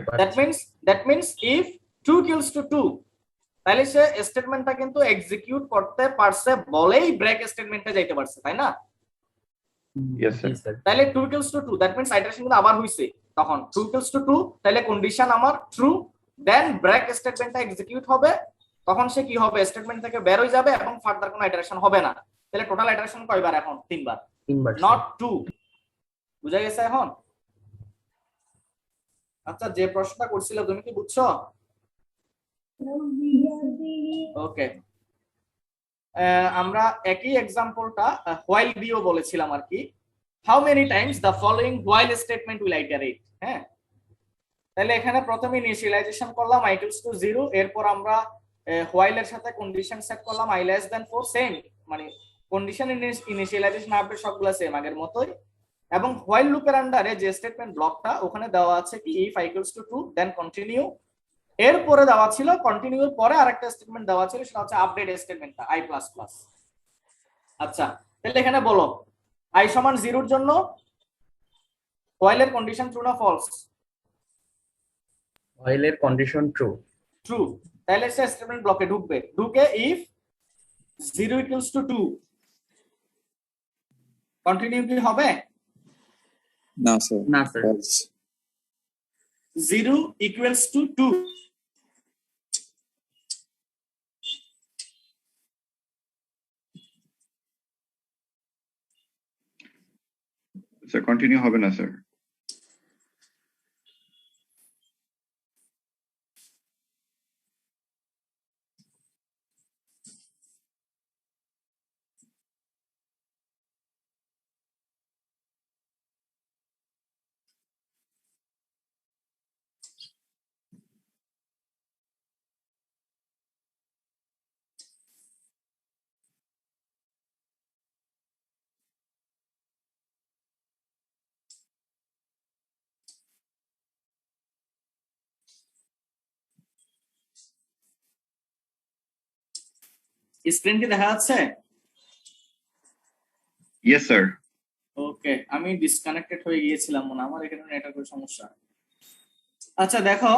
That means if 2 equals to 2, তাহলে সে স্টেটমেন্টটা কিন্তু এক্সিকিউট করতে পারছে বলেই ব্রেক স্টেটমেন্টে যাইতে পারছে, তাই না? Yes, sir. জি স্যার। তাহলে 2 equals to 2, that means iteration কিন্তু আবার হইছে। তখন 2 ইকুয়ালস টু 2, তাহলে কন্ডিশন আমার ট্রু, দেন ব্রেক স্টেটমেন্টটা এক্সিকিউট হবে, তখন সে কি হবে? স্টেটমেন্ট থেকে বের হয়ে যাবে এবং ফার্দার কোনো ইটারেশন হবে না। তাহলে টোটাল ইটারেশন কয়বার এখন? 3 বার, 3 বার। নট 2। বুঝা গেছে এখন? আচ্ছা যে প্রশ্নটা করছিল তুমি কি বুঝছো? ওকে, আমরা একই এক্সাম্পলটা হোয়াইল দিয়েও বলেছিলাম আর কি। How many times the following while statement will আইটারেট। হ্যাঁ, তাহলে এখানে প্রথমে ইনিশিয়ালাইজেশন করলাম i equals to 0, এরপর আমরা হোয়াইল এর সাথে কন্ডিশন সেট করলাম i less than 4, সেম মানে কন্ডিশন ইনিশিয়ালাইজেশন আপডেট সবগুলো সেম আগের মতোই। এবং হোয়াইল লুপের আন্ডারে যে স্টেটমেন্ট ব্লকটা ওখানে দেওয়া আছে কি if i equals to 2 then continue, এরপরে দেওয়া ছিল কন্টিনিউর পরে আরেকটা স্টেটমেন্ট দেওয়া ছিল, সেটা হচ্ছে আপডেট স্টেটমেন্টটা i++। আচ্ছা তাহলে এখানে বলো i সমান 0 এর জন্য হোয়াইলের কন্ডিশন ট্রু না ফলস? হোয়াইলের কন্ডিশন ট্রু। ট্রু, তাহলে সে স্টেটমেন্ট ব্লকে ঢুকবে, ঢুকে if 0 equals to 2 কন্টিনিউ কি হবে? না স্যার না sir false 0 equals to 2. Sir continue হবে না স্যার। স্ক্রিন কি দেখা যাচ্ছে? Yes sir. ওকে, আমি ডিসকানেক্টেড হয়ে গিয়েছিলাম মনে হয়, আমার এখানে নেটওয়ার্কের সমস্যা। আচ্ছা দেখো,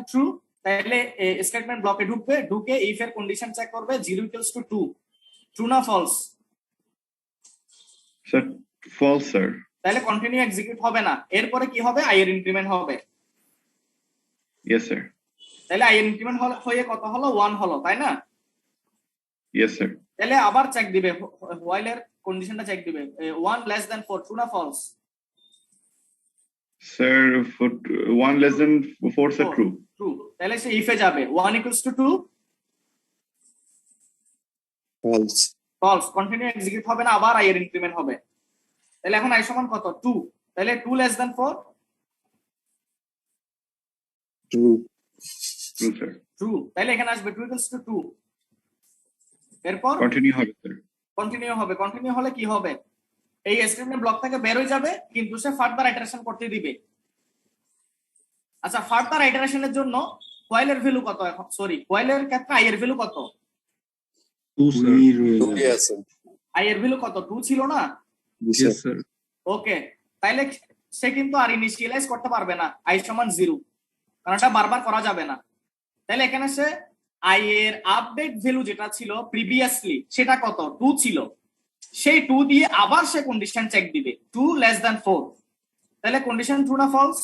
ট্রু, তাহলে স্টেটমেন্ট ব্লকে ঢুকবে, ঢুকে ইফ এর কন্ডিশন চেক করবে 0 ইকুয়ালস টু 2, ট্রু না ফলস? Sir false sir. তাহলে কন্টিনিউ এক্সিকিউট হবে না, এরপরে কি হবে? আই এর ইনক্রিমেন্ট হবে। Yes sir. তাহলে আই এর ইনক্রিমেন্ট হয়ে কত হলো? 1 হলো, তাই না? Yes sir. তাহলে আবার চেক দিবে, হোয়াইল এর কন্ডিশনটা চেক দিবে 1 লেস দ্যান 4, ট্রু না false? Sir 1 less than 4 sir true. True. তাহলে সে ইফে যাবে 1 equals to 2, false false, continue execute হবে না, আবার আই এর ইনক্রিমেন্ট হবে। তাহলে এখন আই সমান কত? 2। তাহলে 2 less than 4, true true sir. True. তাহলে এখানে আসবে 2 ইকুয়ালস টু 2, এরপর কন্টিনিউ হবে স্যার। কন্টিনিউ হবে। কন্টিনিউ হলে কি হবে? এই স্টেটমেন্ট ব্লক থেকে বের হয়ে যাবে, কিন্তু সে ফার্দার ইটারেশন করতে দিবে। আচ্ছা, ফার্দার ইটারেশনের জন্য হোয়াইল এর ভ্যালু কত? এখন সরি, হোয়াইল এর ক্ষেত্রে আই এর ভ্যালু কত? 2 স্যার। টু আছে আই এর ভ্যালু কত? 2 ছিল না? জি ইয়েস স্যার স্যার। ওকে, তাইলে সে কিন্তু আর ইনিশিয়ালাইজ করতে পারবে না আই সমান 0, কারণ এটা বারবার করা যাবে না। তাহলে এখানে সে আই এর আপডেট ভ্যালু যেটা ছিল প্রিভিয়াসলি, সেটা কত? 2 ছিল, সেই 2 দিয়ে আবার সে কন্ডিশন চেক দিবে 2 লেস দ্যান 4। তাহলে কন্ডিশন ট্রু না ফলস?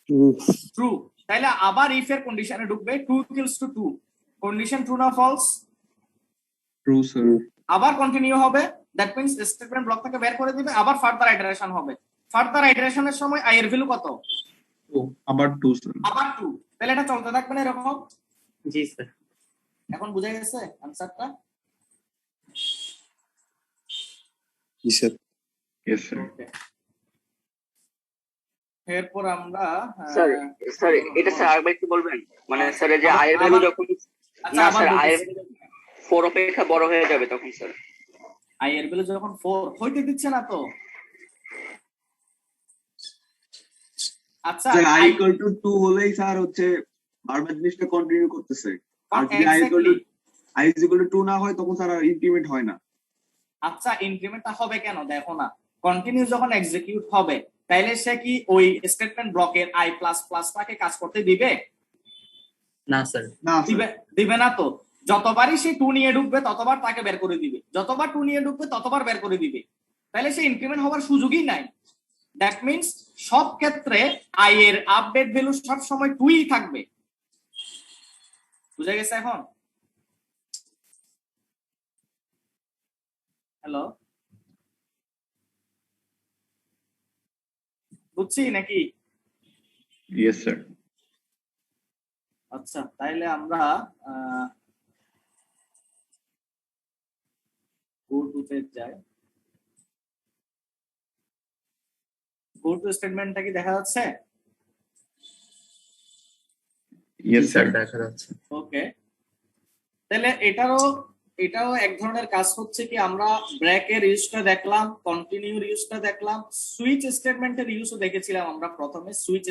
True true. তাহলে আবার ইফ এর কন্ডিশনে ঢুকবে 2 ইকুয়ালস টু 2, কন্ডিশন ট্রু না ফলস? True sir. আবার কন্টিনিউ হবে, দ্যাট মিন্স স্টেটমেন্ট ব্লক থেকে বের করে দিবে, আবার ফার্দার ইটারেশন হবে। ফার্দার ইটারেশনের সময় আই এর ভ্যালু কত? আবার 2 স্যার। আবার 2। তাহলে এটা চলতে থাকবে না এরকম? জি স্যার এখন বুঝা গেছে আনসারটা? জি স্যার ইয়েস স্যার। ওকে, এরপর আমরা স্যার স্যার এটা স্যার আরেকবার একটু বলবেন? মানে স্যার এই যে আই এর ভ্যালু যখন আচ্ছা, না আবার স্যার আই এর বলতেছি। 4 অপেক্ষা বড় হয়ে যাবে তখন স্যার? আই এর ভ্যালু যখন 4 হইতে দিচ্ছে না তো। আচ্ছা, স্যার i equal to 2 হলেই স্যার হচ্ছে বারবার জিনিসটা কন্টিনিউ করতেছে, আর যদি i is equal to 2 না হয় তখন স্যার আর ইনক্রিমেন্ট হয় না। আচ্ছা, ইনক্রিমেন্টটা হবে কেন? দেখো না, কন্টিনিউ যখন এক্সিকিউট হবে, তাইলে সে কি ওই স্টেটমেন্ট ব্লকের আই প্লাস প্লাসটাকে কাজ করতে দিবে? না স্যার না দিবে দিবে না তো। যতবারই সে 2 নিয়ে ঢুকবে ততবার তাকে বের করে দিবে, যতবার 2 নিয়ে ঢুকবে ততবার বের করে দিবে। তাহলে সে ইনক্রিমেন্ট হওয়ার সুযোগই নাই। দ্যাট মিন্স সব ক্ষেত্রে আই এর আপডেট ভ্যালু সব সময় 2ই থাকবে। বুঝা গেছে এখন? হ্যালো, বুঝছি নাকি? Yes sir. আচ্ছা, তাইলে আমরা গো টু তে যাই। গো টু স্টেটমেন্টটা কি দেখা যাচ্ছে? ইয়েস জি স্যার স্যার। দেখা যাচ্ছে ওকে, তাহলে এটাও এক ধরনের কাজ হচ্ছে কি, আমরা ব্রেকের ইউজটা দেখলাম, কন্টিনিউর ইউজটা দেখলাম, সুইচ স্টেটমেন্টের ইউজও দেখেছিলাম আমরা প্রথমে। সুইচ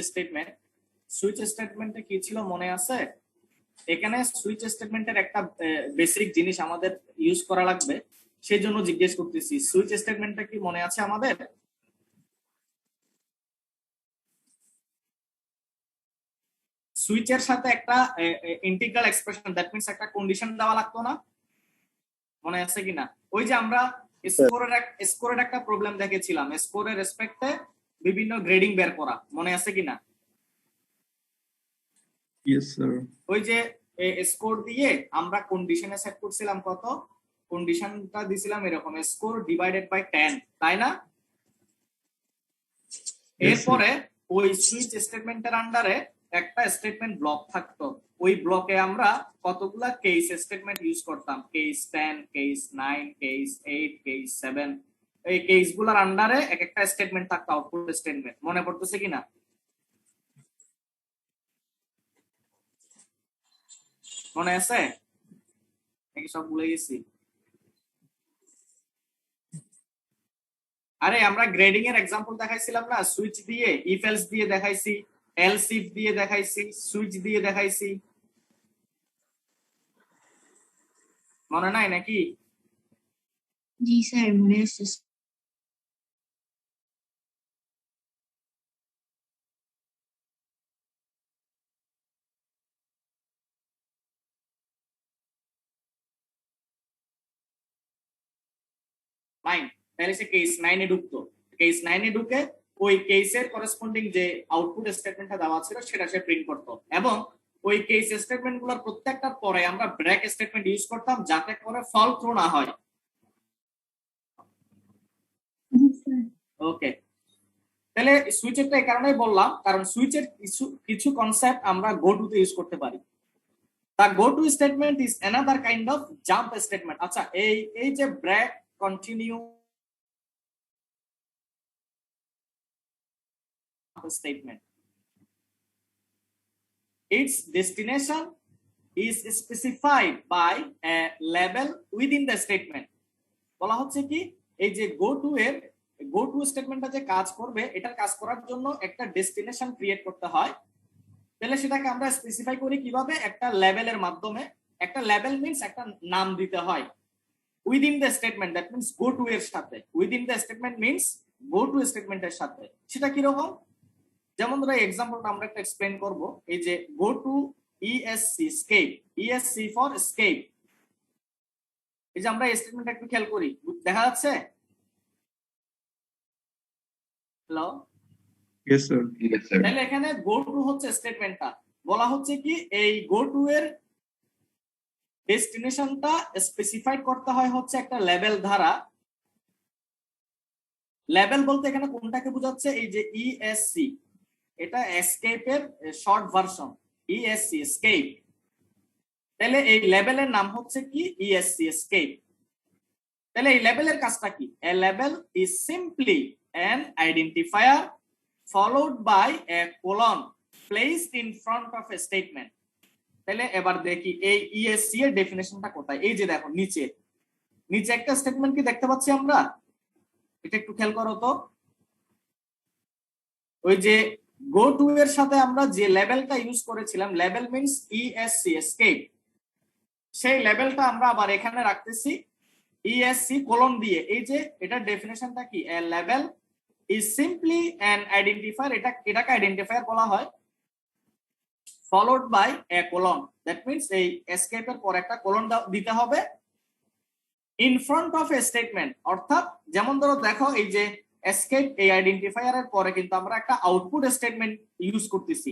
স্টেটমেন্টে কি ছিল মনে আছে? এখানে সুইচ স্টেটমেন্টের একটা বেসিক জিনিস আমাদের ইউজ করা লাগবে, সেই জন্য জিজ্ঞেস করতেছি। সুইচ স্টেটমেন্টটা কি মনে আছে আমাদের? সুইচের সাথে একটা ইন্টিগ্রাল এক্সপ্রেশন, দ্যাট মিন্স একটা কন্ডিশন দেওয়া লাগতো না? মনে আছে কিনা? ওই যে আমরা স্কোরের একটা প্রবলেম দেখেছিলাম, স্কোরের রেসপেক্টে বিভিন্ন গ্রেডিং বের করা, মনে আছে কিনা? Yes, sir. ওই যে স্কোর দিয়ে আমরা কন্ডিশনে সেট করছিলাম কত, কন্ডিশনটা দিছিলাম এরকম স্কোর ডিভাইডেড বাই 10, তাই না? এরপরে ওই সুইচ স্টেটমেন্টের আন্ডারে একটা স্টেটমেন্ট ব্লক থাকতো, ওই ব্লকে আমরা কতগুলা কেস স্টেটমেন্ট ইউজ করতাম, কেস 10, কেস 9, কেস 8, কেস 7। এই কেস গুলার আন্ডারে এক একটা স্টেটমেন্ট থাকতো, আউটপুট স্টেটমেন্ট। মনে পড়তেছে কিনা? মনে আছে নাকি সব ভুলে গেছি? আরে আমরা গ্রেডিং এর এক্সাম্পল দেখাইছিলাম না, সুইচ দিয়ে, ইফ এলস দিয়ে দেখাইছি, এলস ইফ দিয়ে দেখাইছি, সুইচ দিয়ে দেখাইছি, মনে নাই নাকি? জি স্যার, মনে আছে। নাইন, তাহলে সে কেস 9 এ ঢুকতো, কেস 9 এ ঢুকে ওই কেসের করেসপন্ডিং যে আউটপুট স্টেটমেন্টটা দেওয়া ছিল সেটা সে প্রিন্ট করতো, এবং ওই কেস স্টেটমেন্ট গুলোর প্রত্যেকটার পরে আমরা ব্রেক স্টেটমেন্ট ইউজ করতাম যাতে করে ফল থ্রো না হয়। ওকে, তাহলে সুইচেরটা এই কারণেই বললাম কারণ সুইচের কিছু কনসেপ্ট আমরা গো টু তে ইউজ করতে পারি। The go to statement is another kind of jump statement. আচ্ছা, এই যে break, continue statement, its destination is specified by a label within the statement. বলা হচ্ছে কি এই যে go to স্টেটমেন্টটা যে কাজ করবে, এটার কাজ করার জন্য একটা ডেস্টিনেশন ক্রিয়েট করতে হয়। তাহলে সেটাকে আমরা স্পেসিফাই করি কিভাবে? একটা লেভেলের মাধ্যমে। একটা লেভেল মিন্স একটা নাম দিতে হয় within the statement, that means go to এর সাথে। Within the statement means go to স্টেটমেন্টের সাথে। সেটা কি রকম? যেমন ধরো এক্সাম্পলটা আমরা একটা এক্সপ্লেইন করব। এই যে go to ESC escape, ESC for escape, এই যে আমরা এই স্টেটমেন্টটা একটু খেয়াল করি, দেখা যাচ্ছে? Hello, Yes, sir. তাহলে এখানে গো টু হচ্ছে স্টেটমেন্টটা, বলা হচ্ছে কি এই গো টু এর ডেস্টিনেশনটা স্পেসিফাই করতে হয় হচ্ছে একটা লেভেল দ্বারা। লেভেল বলতে এখানে কোনটাকে বোঝাচ্ছে? এই যে ইএসসি, এটা এসকেপের শর্ট ভার্সন, ইএসসি এসকেপ। তাহলে এই লেভেলের নাম হচ্ছে কি? ESC escape. তাহলে এই লেভেলের কাজটা কি? এ level is simply an identifier followed by a colon placed in front of a statement. তাহলে এবার দেখি এই ইএসসি এর ডেফিনেশনটা কোথায়। এই যে দেখো নিচে একটা স্টেটমেন্ট কি দেখতে পাচ্ছি আমরা? এটা একটু খেয়াল করো তো। ওই যে গো টু এর সাথে আমরা যে লেভেলটা ইউজ করেছিলাম, লেভেল মিন্স ইএসসি এসকেপ, সেই লেভেলটা আমরা আবার এখানে রাখতেছি ইএসসি কোলন দিয়ে। এই যে এটার ডেফিনেশনটা কি? এ level is simply an identifier, এটাকে আইডেন্টিফায়ার বলা হয়, followed by a colon, that means এই escape এর পর একটা কোলন দিতে হবে in front of a statement। অর্থাৎ যেমন ধরো দেখো এই যে escape, এই আইডেন্টিফায়ারের পরে কিন্তু আমরা একটা আউটপুট স্টেটমেন্ট ইউজ করতেছি,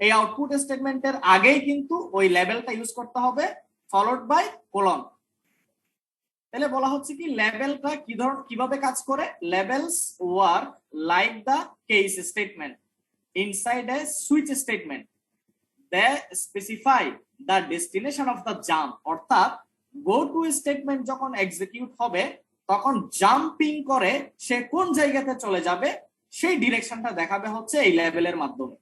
এই আউটপুট স্টেটমেন্টের আগেই কিন্তু ওই লেভেলটা ইউজ করতে হবে followed by colon। তাহলে বলা হচ্ছে কি লেভেলটা কিভাবে কাজ করে? Labels work like the case statement inside a switch statement, they specify the destination of the jump. অর্থাৎ গো টু স্টেটমেন্ট যখন এক্সিকিউট হবে তখন জাম্পিং করে সে কোন জায়গাতে চলে যাবে সেই ডিরেকশনটা দেখাবে হচ্ছে এই লেভেলের মাধ্যমে।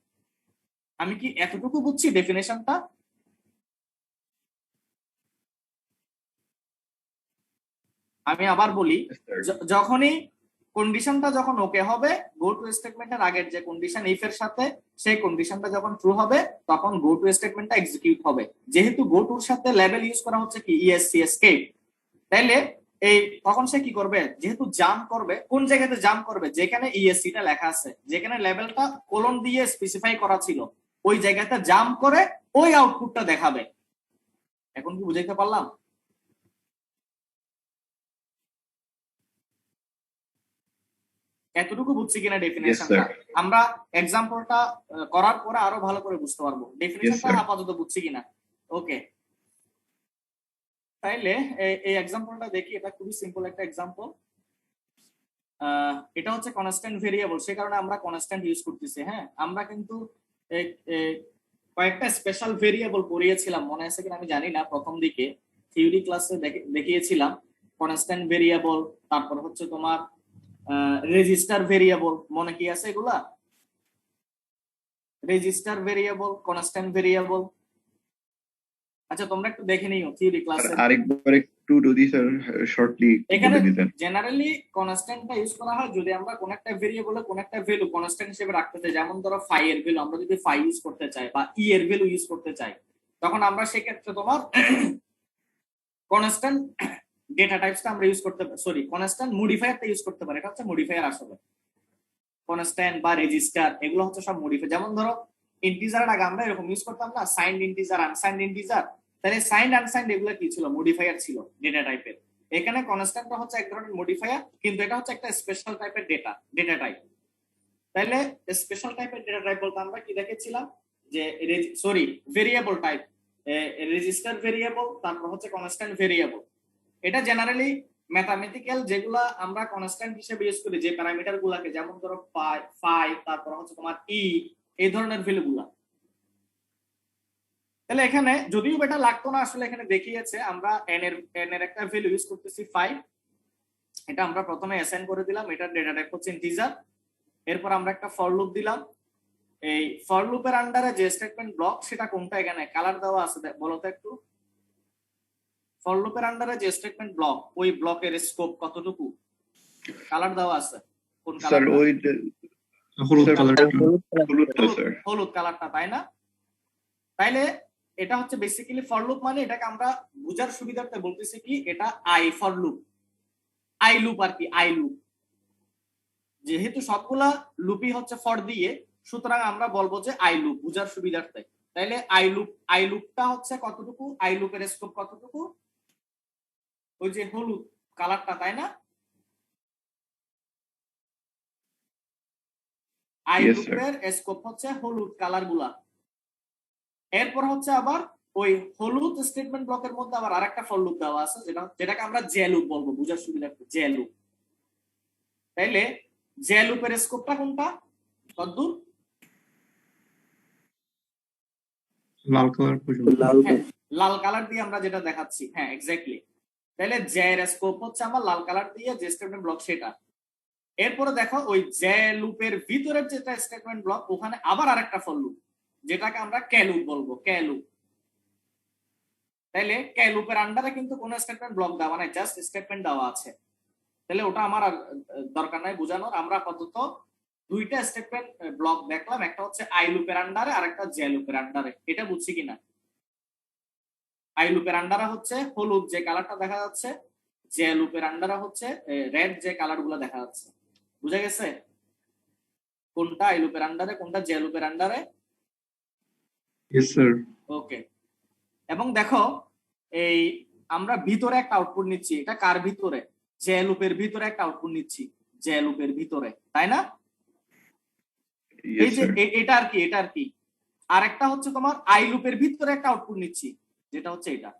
আমি কি এতটুকু বুঝছি ডেফিনেশনটা? আমি আবার বলি, যখনই কন্ডিশনটা যখন ওকে হবে, গো টু স্টেটমেন্টের আগের যে কন্ডিশন ইফ এর সাথে, সেই কন্ডিশনটা যখন ট্রু হবে তখন গো টু স্টেটমেন্টটা এক্সিকিউট হবে। যেহেতু গো টুর সাথে লেভেল ইউজ করা হচ্ছে কি ইএসসি এসকেপ, তাইলে এই তখন সে কি করবে? যেহেতু জাম্প করবে, কোন জায়গাতে জাম্প করবে? যেখানে ইএসসি টা লেখা আছে, যেখানে লেভেলটা কোলন দিয়ে স্পেসিফাই করা ছিল, ওই জায়গাতে জাম্প করে ওই আউটপুটটা দেখাবে। এখন কি বুঝাইতে পারলাম? এতটুকু বুঝছি কিনা Yes, ডেফিনেশনটা? sir. আমরা এক্সাম্পলটা করার পরে আরো ভালো করে বুঝতে পারবো ডেফিনেশনটা sir. আপাতত বুঝছি কিনা। ওকে, তাইলে এই এক্সাম্পলটা দেখি। এটা খুবই সিম্পল একটা এক্সাম্পল। এটা হচ্ছে কনস্ট্যান্ট ভেরিয়েবল, সে কারণে আমরা কনস্ট্যান্ট ইউজ করতেছি। হ্যাঁ, আমরা কিন্তু কয়েকটা স্পেশাল ভেরিয়েবল পড়িয়েছিলাম, মনে আছে কিনা আমি জানি না, প্রথম দিকে থিওরি ক্লাসে দেখিয়েছিলাম কনস্ট্যান্ট ভেরিয়েবল, তারপর হচ্ছে তোমার রেজিস্টার ভেরিয়েবল, মনে কি আছে এগুলা? Register variable, constant variable. আচ্ছা, তোমরা একটু দেখে নিও থিওরি ক্লাসে। আরেকবার একটু যদি স্যার শর্টলি এখানে বলে দিতেন। জেনারেলি কনস্ট্যান্টটা ইউজ করা হয় যদি আমরা কোন একটা ভেরিয়েবলে কোন একটা ভ্যালু কনস্ট্যান্ট হিসেবে রাখতে চাই। যেমন ধরো ফাই এর ভ্যালু আমরা যদি ফাই ইউজ করতে চাই বা ই এর ভ্যালু ইউজ করতে চাই, তখন আমরা সেক্ষেত্রে তোমার কনস্ট্যান্ট ডেটা টাইপসটা আমরা ইউজ করতে পারি, সরি কনস্ট্যান্ট মডিফায়ারটা ইউজ করতে পারি। এটা হচ্ছে মডিফায়ার আসলে। কনস্ট্যান্ট বা রেজিস্টার এগুলো হচ্ছে সব মডিফায়ার। যেমন ধরো ইন্টিজারের আগে আমরা এরকম ইউজ করতাম না, সাইন্ড ইন্টিজার, আনসাইন্ড ইন্টিজার। তাহলে সাইন্ড আনসাইন্ড এগুলো কি ছিল? মডিফায়ার ছিল ডেটা টাইপের। এখানে কনস্ট্যান্টটা হচ্ছে এক ধরনের মডিফায়ার, কিন্তু এটা হচ্ছে একটা স্পেশাল টাইপের ডেটা টাইপ। তাহলে স্পেশাল টাইপের ডেটা টাইপ বলতে আমরা কি দেখেছিলাম যে sorry variable type, register variable, তারপর হচ্ছে কনস্ট্যান্ট ভেরিয়েবল। এটা জেনারেলি ম্যাথামেটিক্যাল যেগুলা আমরা কনস্ট্যান্ট হিসেবে ইউজ করি, যে প্যারামিটার গুলাকে, যেমন ধরো ফাই, তারপর হচ্ছে তোমার ই, এই ধরনের ভ্যালু গুলা। তাহলে এখানে যদিও এটা লাগতো না, আসলে এখানে দেখিয়েছে আমরা এন এর একটা ভ্যালু ইউজ করতেছি 5। এটা আমরা প্রথমে অ্যাসাইন করে দিলাম, এটা ডেটা টাইপ হচ্ছে ইন্টিজার। এরপর আমরা একটা ফর লুপ দিলাম। এই ফর লুপের আন্ডারে যে স্টেটমেন্ট ব্লক সেটা কোনটা? এখানে কালার দেওয়া আছে, বলো তো একটু। ফর লুপের আন্ডারে যে স্টেটমেন্ট ব্লক, ওই ব্লকের স্কোপ কতটুকু? কালার দেওয়া আছে, কোন স্যার কালার? ওই হলুদ কালারটা। স্যার হলুদ কালারটা, তাই না? তাইলে এটা হচ্ছে বেসিক্যালি ফর লুপ। মানে এটাকে আমরা বুঝার সুবিধার্থে বলতেছি কি, এটা I for loop, I loop আর কি, আই লুপ। যেহেতু সবগুলা লুপই হচ্ছে ফর দিয়ে, সুতরাং আমরা বলবো যে আই লুপ, বুঝার সুবিধার্থে। তাইলে আই লুপটা হচ্ছে কতটুকু? আই লুপের স্কোপ কতটুকু? ওই যে হলুদ কালারটা, তাই না? I Yes, sir. লুপের স্কোপ হচ্ছে হলুদ কালার গুলা। এরপর হচ্ছে আবার ওই হলুদ স্টেটমেন্ট ব্লকের মধ্যে আবার আরেকটা ফর লুপ দেওয়া আছে, যেটাকে আমরা জে লুপ বলবো, বুঝার সুবিধার্থে জে লুপ। তাইলে জে লুপের স্কোপটা কোনটা? কতদূর? লাল কালার পর্যন্ত। হ্যাঁ, লাল কালার দিয়ে আমরা যেটা দেখাচ্ছি, হ্যাঁ এক্স্যাক্টলি। তাহলে জে এর স্কোপ হচ্ছে আমার লাল কালার দিয়ে যে স্টেটমেন্ট ব্লক সেটা। এরপরে দেখো ওই জে লুপের ভিতরের যেটা স্টেটমেন্ট ব্লক, ওখানে আবার আরেকটা ফর লুপ, যেটাকে আমরা কে লুপ বলবো, কে লুপ। তাইলে কে লুপের আন্ডারে কিন্তু কোনো স্টেটমেন্ট ব্লক দেওয়া নাই, জাস্ট স্টেটমেন্ট দেওয়া আছে। তাহলে ওটা আমার আর দরকার নাই বোঝানোর। আমরা আপাতত দুইটা স্টেটমেন্ট ব্লক দেখলাম, একটা হচ্ছে আই লুপের আন্ডারে আর একটা জে লুপের আন্ডারে। এটা বুঝছি কিনা? আই লুপের আন্ডারে হচ্ছে হলুদ যে কালারটা দেখা যাচ্ছে, জে লুপের আন্ডারে হচ্ছে রেড যে কালার গুলো দেখা যাচ্ছে। বুঝা গেছে কোনটা আই লুপের আন্ডারে, কোনটা জে লুপের আন্ডারে? Yes sir. ওকে। এবং দেখো এই আমরা ভিতরে একটা আউটপুট নিচ্ছি, এটা কার ভিতরে? জে লুপের ভিতরে একটা আউটপুট নিচ্ছি, জে লুপের ভিতরে, তাই না? এই Yes, যে sir. এটা আর কি, এটা আর কি। আর একটা হচ্ছে তোমার আই লুপের ভিতরে একটা আউটপুট নিচ্ছি, যেটা হচ্ছে এটা।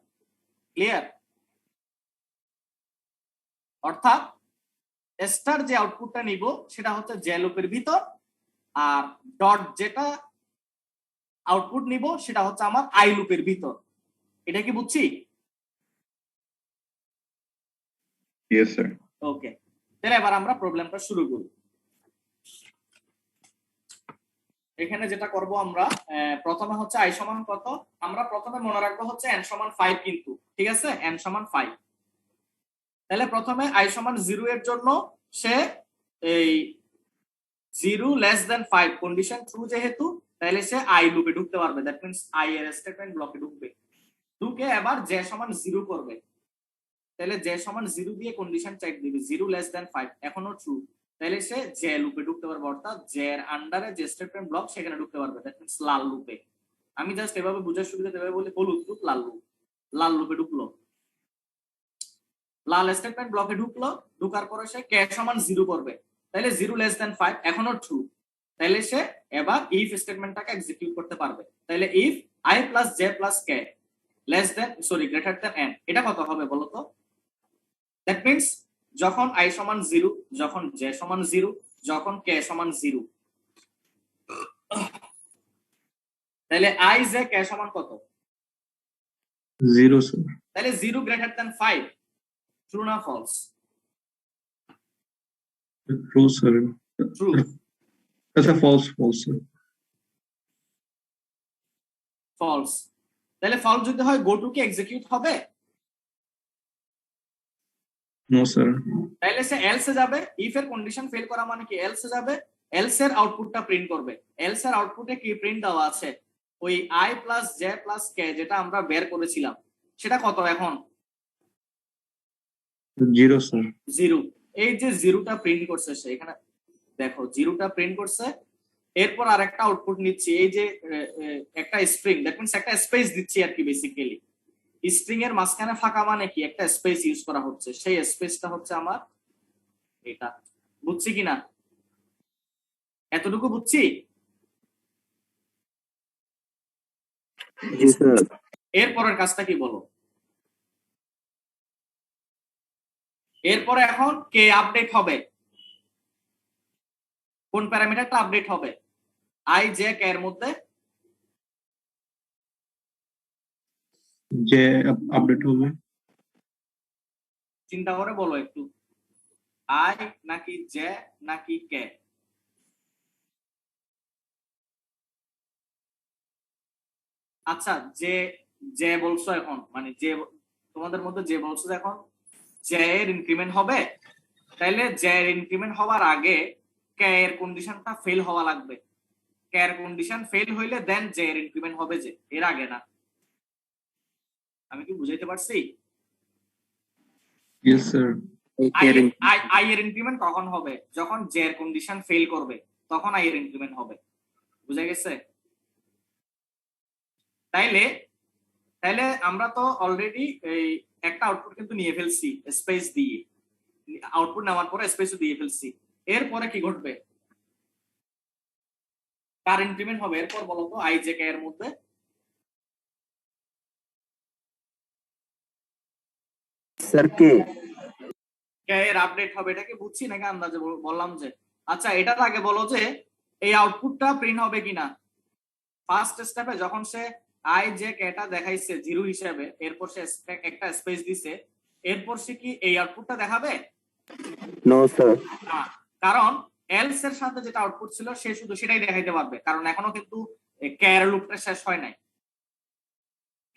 ক্লিয়ার? অর্থাৎ স্টার যে আউটপুটটা নিব সেটা হচ্ছে জে লুপের ভিতর, আর ডট যেটা আউটপুট নিব সেটা হচ্ছে আমার আই লুপের ভিতর। এটা কি বুঝছি? Yes, sir. ওকে, তাহলে এবার আমরা প্রবলেমটা শুরু করি। এখানে যেটা করব আমরা, প্রথমে হচ্ছে আই সমান কত, আমরা প্রথমে মনে রাখবো হচ্ছে n সমান 5, কিন্তু ঠিক আছে, n সমান 5। তাহলে প্রথমে আই সমান 0 এর জন্য সে এই 0 লেস দেন 5 কন্ডিশন ট্রু যেহেতু, তাহলে সে আই লুপে ঢুকতে পারবে। দ্যাট মিন্স আই এর স্টেটমেন্ট ব্লকে ঢুকবে, ঢুকে এবার জে সমান 0 করবে। তাহলে জে সমান 0 দিয়ে কন্ডিশন চেক দিবে, 0 লেস দেন 5 এখনো ট্রু, তাহলে সে জে লুপে ঢুকতে পারবে। অর্থাৎ জে এর আন্ডারে যে স্টেটমেন্ট ব্লক সেখানে ঢুকতে পারবে। দ্যাট মিন্স লাল লুপে। আমি জাস্ট এভাবে বুঝার সুবিধা এভাবে বলি, হলুদ লুপ, লাল লুপ। লাল লুপে ঢুকলো, লাল স্টেটমেন্ট ব্লকে ঢুকলো, ঢুকার পরে সে কে সমান 0 করবে। তাহলে 0 লেস দেন 5 এখনো ট্রু, তাহলে সে এবার ইফ স্টেটমেন্টটাকে এক্সিকিউট করতে পারবে। তাহলে if i plus j plus k less than greater than n, এটা কত হবে বলো তো? দ্যাট মিন্স যখন i সমান 0, যখন j সমান 0, যখন k সমান 0, তাহলে i j k সমান কত? 0 স্যার। তাহলে 0 গ্রেটার দেন 5, ট্রু না ফলস? True sir. ট্রু। আচ্ছা ফলস স্যার। ফলস। তাহলে ফলস যদি হয় গো টু কি এক্সিকিউট হবে? No sir. তাহলে সে এলস এ যাবে, ইফ এর কন্ডিশন ফেল করা মানে কি এলস এ যাবে, এলস এর আউটপুটটা প্রিন্ট করবে। এলস এর আউটপুটে কি প্রিন্ট দেওয়া আছে? ওই i plus j plus k যেটা আমরা বের করেছিলাম সেটা কত এখন? 0 স্যার। 0। এই যে 0টা প্রিন্ট করছে সে, এখানে দেখো 0টা প্রিন্ট করছে। এরপর আরেকটা আউটপুট নিচ্ছি, এই যে একটা স্ট্রিং, দ্যাট মিন্স একটা স্পেস দিচ্ছি আর কি। বেসিক্যালি স্ট্রিং এর মাঝখানে ফাঁকা মানে কি একটা স্পেস ইউজ করা হচ্ছে, সেই স্পেসটা হচ্ছে আমার এটা। বুঝছি কিনা? এতটুকু বুঝছি? জি স্যার। এরপরের কাজটা কি বলো? এরপরে এখন কে আপডেট হবে, কোন প্যারামিটারটা আপডেট হবে? i j k এর মধ্যে যে আপডেট হবে। চিন্তা করে বলো একটু, i নাকি j নাকি k? আচ্ছা যে যে বলছো এখন, মানে যে তোমাদের মধ্যে যে বলছো যে এখন j এর ইনক্রিমেন্ট হবে, তাহলে j এর ইনক্রিমেন্ট হওয়ার আগে k এর কন্ডিশনটা ফেল হওয়া লাগবে। k এর কন্ডিশন ফেল হইলে দেন j এর ইনক্রিমেন্ট হবে, যে এর আগে না। আমি কি বুঝাইতে পারছি? Yes sir. i এর ইনক্রিমেন্ট কখন হবে? যখন j এর কন্ডিশন ফেল করবে তখন i এর ইনক্রিমেন্ট হবে। বুঝা গেছে? তাইলে আমরা তো অলরেডি এই একটা আউটপুট কিন্তু নিয়ে ফেলছি স্পেস দিয়ে, আউটপুট নেওয়ার পরে স্পেসও দিয়ে ফেলছি। এরপরে কি ঘটবে? কার ইনক্রিমেন্ট হবে এরপর বলো তো i j k এর মধ্যে? স্যার কে এর আপডেট হবে, এটাকে বুঝছি নাকি আন্দাজে বললাম যে? আচ্ছা এটার আগে বলো যে এই আউটপুটটা প্রিন্ট হবে কিনা। ফার্স্ট স্টেপে যখন সে i j k টা দেখাইছে 0 হিসেবে, এরপর সে একটা স্পেস দিছে, এরপর সে কি এই আউটপুটটা দেখাবে? No sir. না, কারণ এলস এর সাথে যেটা আউটপুট ছিল সে শুধু সেটাই দেখাইতে পারবে, কারণ এখনো কিন্তু ক্যার লুপটা শেষ হয় নাই।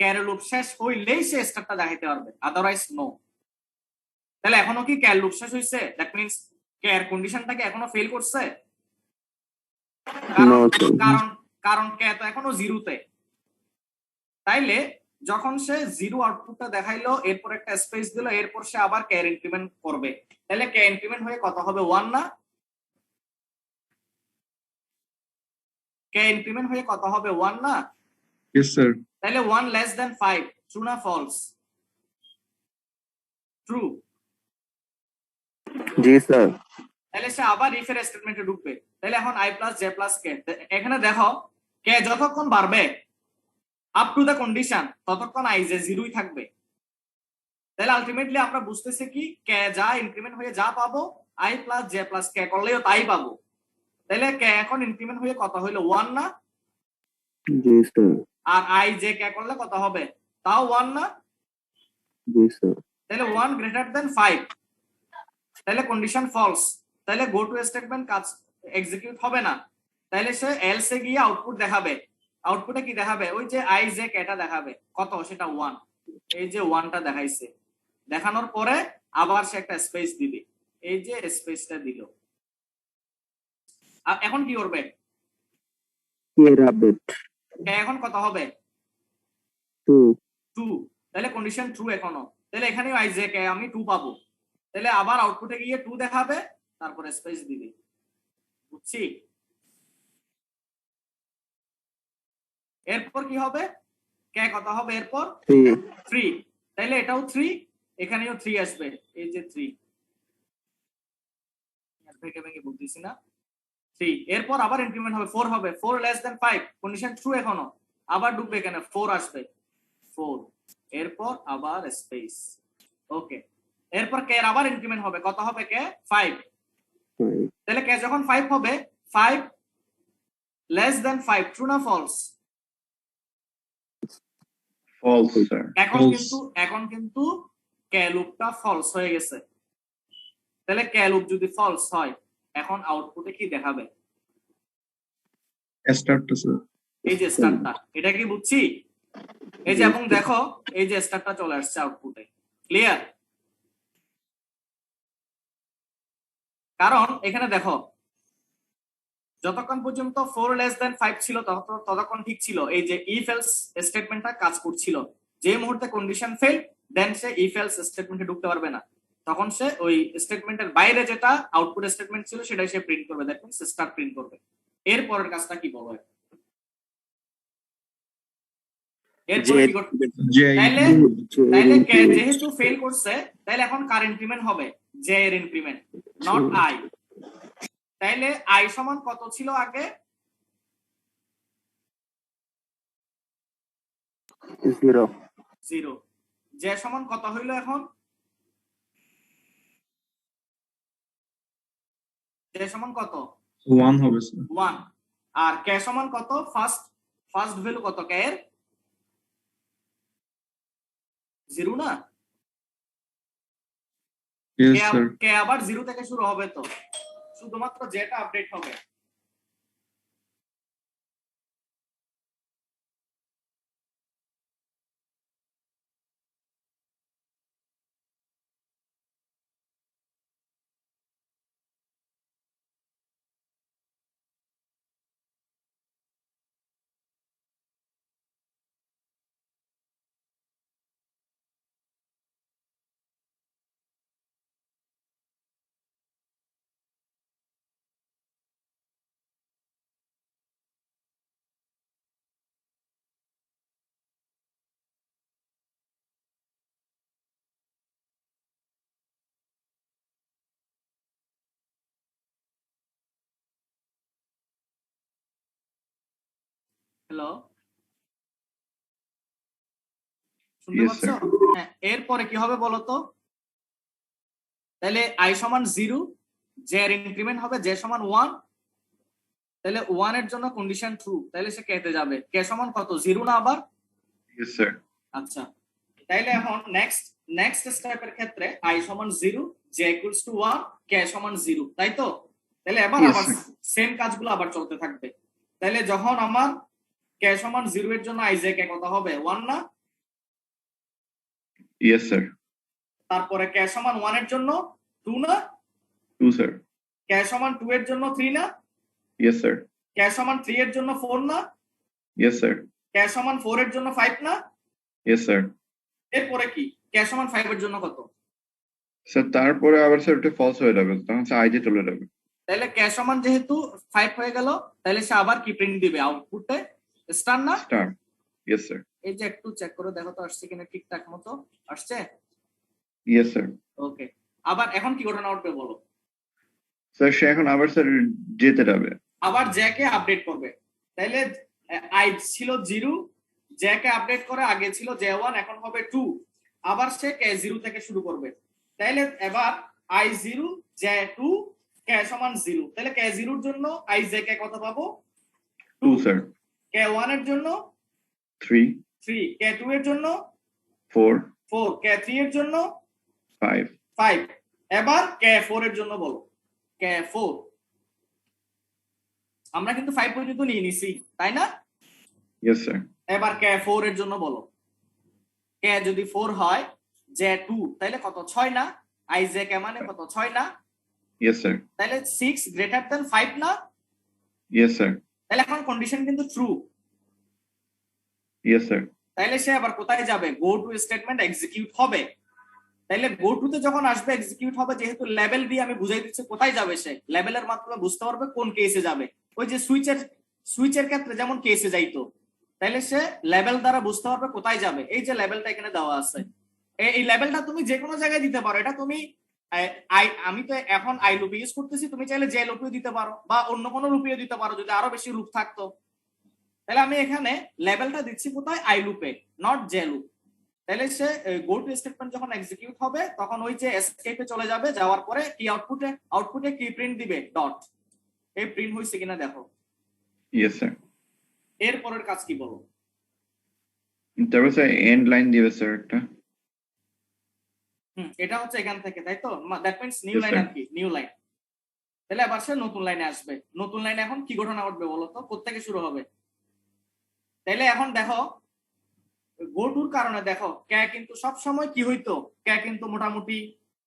ক্যার লুপ শেষ হইলেই সে স্টারটা দেখাইতে পারবে, আদারওয়াইজ নো। তাহলে এখনো কি ক্যার লুপ শেষ হইছে? দ্যাট মিন্স ক্যার কন্ডিশনটাকে এখনো ফেল করছে, কারণ কে তো এখনো 0-তে। তাইলে যখন সে 0 আউটপুটটা দেখাইলো, এরপর একটা স্পেস দিল, এরপর সে আবার ক্যার ইনক্রিমেন্ট করবে, তাহলে কে ইনক্রিমেন্ট হয়ে কত হবে? 1 না? কে ইনক্রিমেন্ট হয়ে কত হবে? 1 না? Yes sir. তাহলে 1 লেস দেন 5, ট্রু না ফলস? ট্রু। জি স্যার। তাহলে সে আবার ইফ এর স্টেটমেন্টে ঢুকবে। তাহলে এখন i plus j plus k, এখানে দেখো কে যতক্ষণ বাড়বে আপ টু দ্য কন্ডিশন ততক্ষণ i j 0ই থাকবে। তাহলে আলটিমেটলি আমরা বুঝতেছি কি কে যা ইনক্রিমেন্ট হয়ে যা পাবো i plus j plus k করলেও তাই পাবো। তাহলে কে এখন ইনক্রিমেন্ট হয়ে কত হইলো? 1 না? জি স্যার। আর i j k করলে কত হবে? তাও 1 না? জি স্যার। তাহলে 1 গ্রেটার দেন 5, তাহলে কন্ডিশন ফলস। তাহলে গো টু স্টেটমেন্ট কাজ এক্সিকিউট হবে না। তাহলে সে এলস এ গিয়ে আউটপুট দেখাবে। আউটপুটে কি দেখাবে? ওই যে i j k টা দেখাবে, কত? সেটা 1। এই যে 1টা দেখাইছে, দেখানোর পরে আবার সে একটা স্পেস দিবে, এই যে স্পেসটা দিল। আর এখন কি করবে? এর আপডেট এখন কত হবে? 2। তাহলে কন্ডিশন ট্রু এখনো। তাহলে এখানেও i j k আমি 2 পাবো। তাহলে আবার আউটপুটে গিয়ে 2 দেখাবে, তারপরে স্পেস দিবে। বুঝছি? এরপর কি হবে? কে কত হবে এরপর? 3। তাহলে এটাও 3, এখানেও 3 আসবে, এই যে 3। ভেঙে ভেঙে বলতেছি না 3 এরপর আবার ইনক্রিমেন্ট হবে 4 হবে 4 লেস দেন 5 কন্ডিশন ট্রু এখনো আবার ঢুকবে এখানে 4 আসবে 4 এরপর আবার স্পেস ওকে এরপর কে এর আবার ইনক্রিমেন্ট হবে কত হবে কে 5 তাহলে কে যখন 5 হবে 5 লেস দেন 5 ট্রু না ফলস False, sir. এখন কিন্তু কে লুপটা ফলস হয়ে গেছে তাহলে কে লুপ যদি ফলস হয় এখন আউটপুটে কি দেখাবে Start to, sir. এই যে স্টারটা এটা কি বুঝছি এই যে এবং দেখো এই যে স্টারটা চলে আসছে আউটপুটে ক্লিয়ার কারণ এখানে দেখো যতক্ষণ পর্যন্ত 4 লেস দেন 5 ছিল ততক্ষণ ঠিক ছিল এই যে ইফ এলস স্টেটমেন্টটা কাজ করছিল যে মুহূর্তে কন্ডিশন ফেল দেন সে ইফ এলস স্টেটমেন্টে ঢুকতে পারবে না তখন সে ওই স্টেটমেন্টের বাইরে যেটা আউটপুট স্টেটমেন্ট ছিল সেটাই সে প্রিন্ট করবে দ্যাট মিন্স স্টার প্রিন্ট করবে এর পরের কাজটা কি বলবো এরপরে কি করতে তাইলে কে যেহেতু ফেল করছে তাইলে এখন কার ইনক্রিমেন্ট হবে জে এর ইনক্রিমেন্ট নট আই তাইলে আই সমান কত ছিল আগে 0 0 জে সমান কত হইলো এখন জে সমান কত 1 হবে, sir. 1 আর কে সমান কত ফার্স্ট ভ্যালু কত কে এর 0 না Yes, sir. কে আবার 0 থেকে শুরু হবে তো শুধুমাত্র যেটা আপডেট হবে হ্যালো শুনতে Yes, পাচ্ছ sir. হ্যাঁ এরপরে কি হবে বলো তো তাহলে আই সমান 0 জে এর ইনক্রিমেন্ট হবে জে সমান 1 তাহলে 1 এর জন্য কন্ডিশন ট্রু তাহলে সে কেতে যাবে কে সমান কত 0 না আবার Yes, sir. আচ্ছা তাইলে এখন নেক্সট স্টেপের ক্ষেত্রে আই সমান 0 জে ইকুয়ালস টু 1 কে সমান 0 তাই তো তাহলে এবার Yes, আবার sir. সেম কাজগুলো আবার চলতে থাকবে তাহলে যখন আমার কে সমান 0 এর জন্য আই জে কে কত হবে 1 না Yes, sir. তারপরে কে সমান 1 এর জন্য 2 না 2, sir. কে সমান 2 এর জন্য 3 না Yes, sir. কে সমান 3 এর জন্য 4 না Yes, sir. কে সমান 4 এর জন্য 5 না Yes, sir. এরপরে কি কে সমান 5 এর জন্য কত স্যার তারপরে আবার স্যার ওটা ফলস হয়ে যাবে তখন স্যার আইজে চলে যাবে তাহলে কে সমান যেহেতু 5 হয়ে গেল তাহলে সে আবার কি প্রিন্ট দিবে আউটপুটে স্টার না স্টার ইয়েস স্যার এই যে একটু চেক করে দেখো তো আসছে কিনা ঠিকঠাক মতো আসছে ইয়েস স্যার ওকে আবার এখন কি ঘটনা ঘটবে বলো স্যার সে এখন আবার স্যার যেতে যাবে আবার জ্যাকে আপডেট করবে তাহলে আই ছিল 0 জ্যাকে আপডেট করে আগে ছিল j1 এখন হবে 2 আবার সে কে 0 থেকে শুরু করবে তাহলে এবার আই 0 j2 কে সমান 0 তাহলে কে 0 এর জন্য আই জে কে কত পাবো 2 স্যার কে 1 এর জন্য 3 3 কে 2 এর জন্য 4 4 কে 3 এর জন্য 5 5 এবার কে 4 এর জন্য বলো কে 4 আমরা কিন্তু 5 পর্যন্ত নিয়ে নিছি তাই না ইয়েস স্যার এবার কে 4 এর জন্য বলো কে যদি 4 হয় জে 2 তাহলে কত 6 না আই জে কে মানে কত 6 না ইয়েস স্যার তাহলে 6 গ্রেটার দ্যান 5 না ইয়েস স্যার তাহলে এখন কন্ডিশন কিন্তু ট্রু ইয়েস স্যার তাহলে সে আবার কোথায় যাবে গো টু স্টেটমেন্ট এক্সিকিউট হবে তাহলে গো টু তে যখন আসবে এক্সিকিউট হবে যেহেতু লেভেল দিয়ে আমি বুঝাই দিচ্ছি কোথায় যাবে সে লেভেলের মাধ্যমে বুঝতে পারবে কোন কেসে যাবে ওই যে সুইচের ক্ষেত্রে যেমন কেসে যাইতো তাহলে সে লেভেল দ্বারা বুঝতে পারবে কোথায় যাবে এই যে লেভেলটা এখানে দেওয়া আছে এই লেভেলটা তুমি যে কোনো জায়গায় দিতে পারো এটা তুমি আমি তো এখন আই লুপ ইউজ করতেছি, তুমি চাইলে জে লুপও দিতে পারো বা অন্য কোনো লুপও দিতে পারো যদি আরো বেশি লুপ থাকতো। তাহলে আমি এখানে লেভেলটা দিচ্ছি কোথায়, আই লুপে, নট জে লুপ। তাহলে সে গো টু স্টেটমেন্ট যখন এক্সিকিউট হবে তখন ওই যে এসকেপে চলে যাবে, যাওয়ার পরে কি আউটপুটে কি প্রিন্ট দিবে, ডট। এই প্রিন্ট হইছে কিনা দেখো। Yes sir. এর পরের কাজ কি বলো? তারপর স্যার এন্ড লাইন দিবে স্যার একটা। এটা হচ্ছে এখান থেকে, তাই তো? That means new Yes, line sir. আর কি, নিউ লাইন। তাহলে আবার সে নতুন লাইনে আসবে। নতুন লাইনে এখন কি ঘটনা ঘটবে বলো তো, কোত্থেকে শুরু হবে? তাহলে এখন দেখো গো টুর কারণে দেখো কে কিন্তু সব সময় কি হইতো, কে কিন্তু মোটামুটি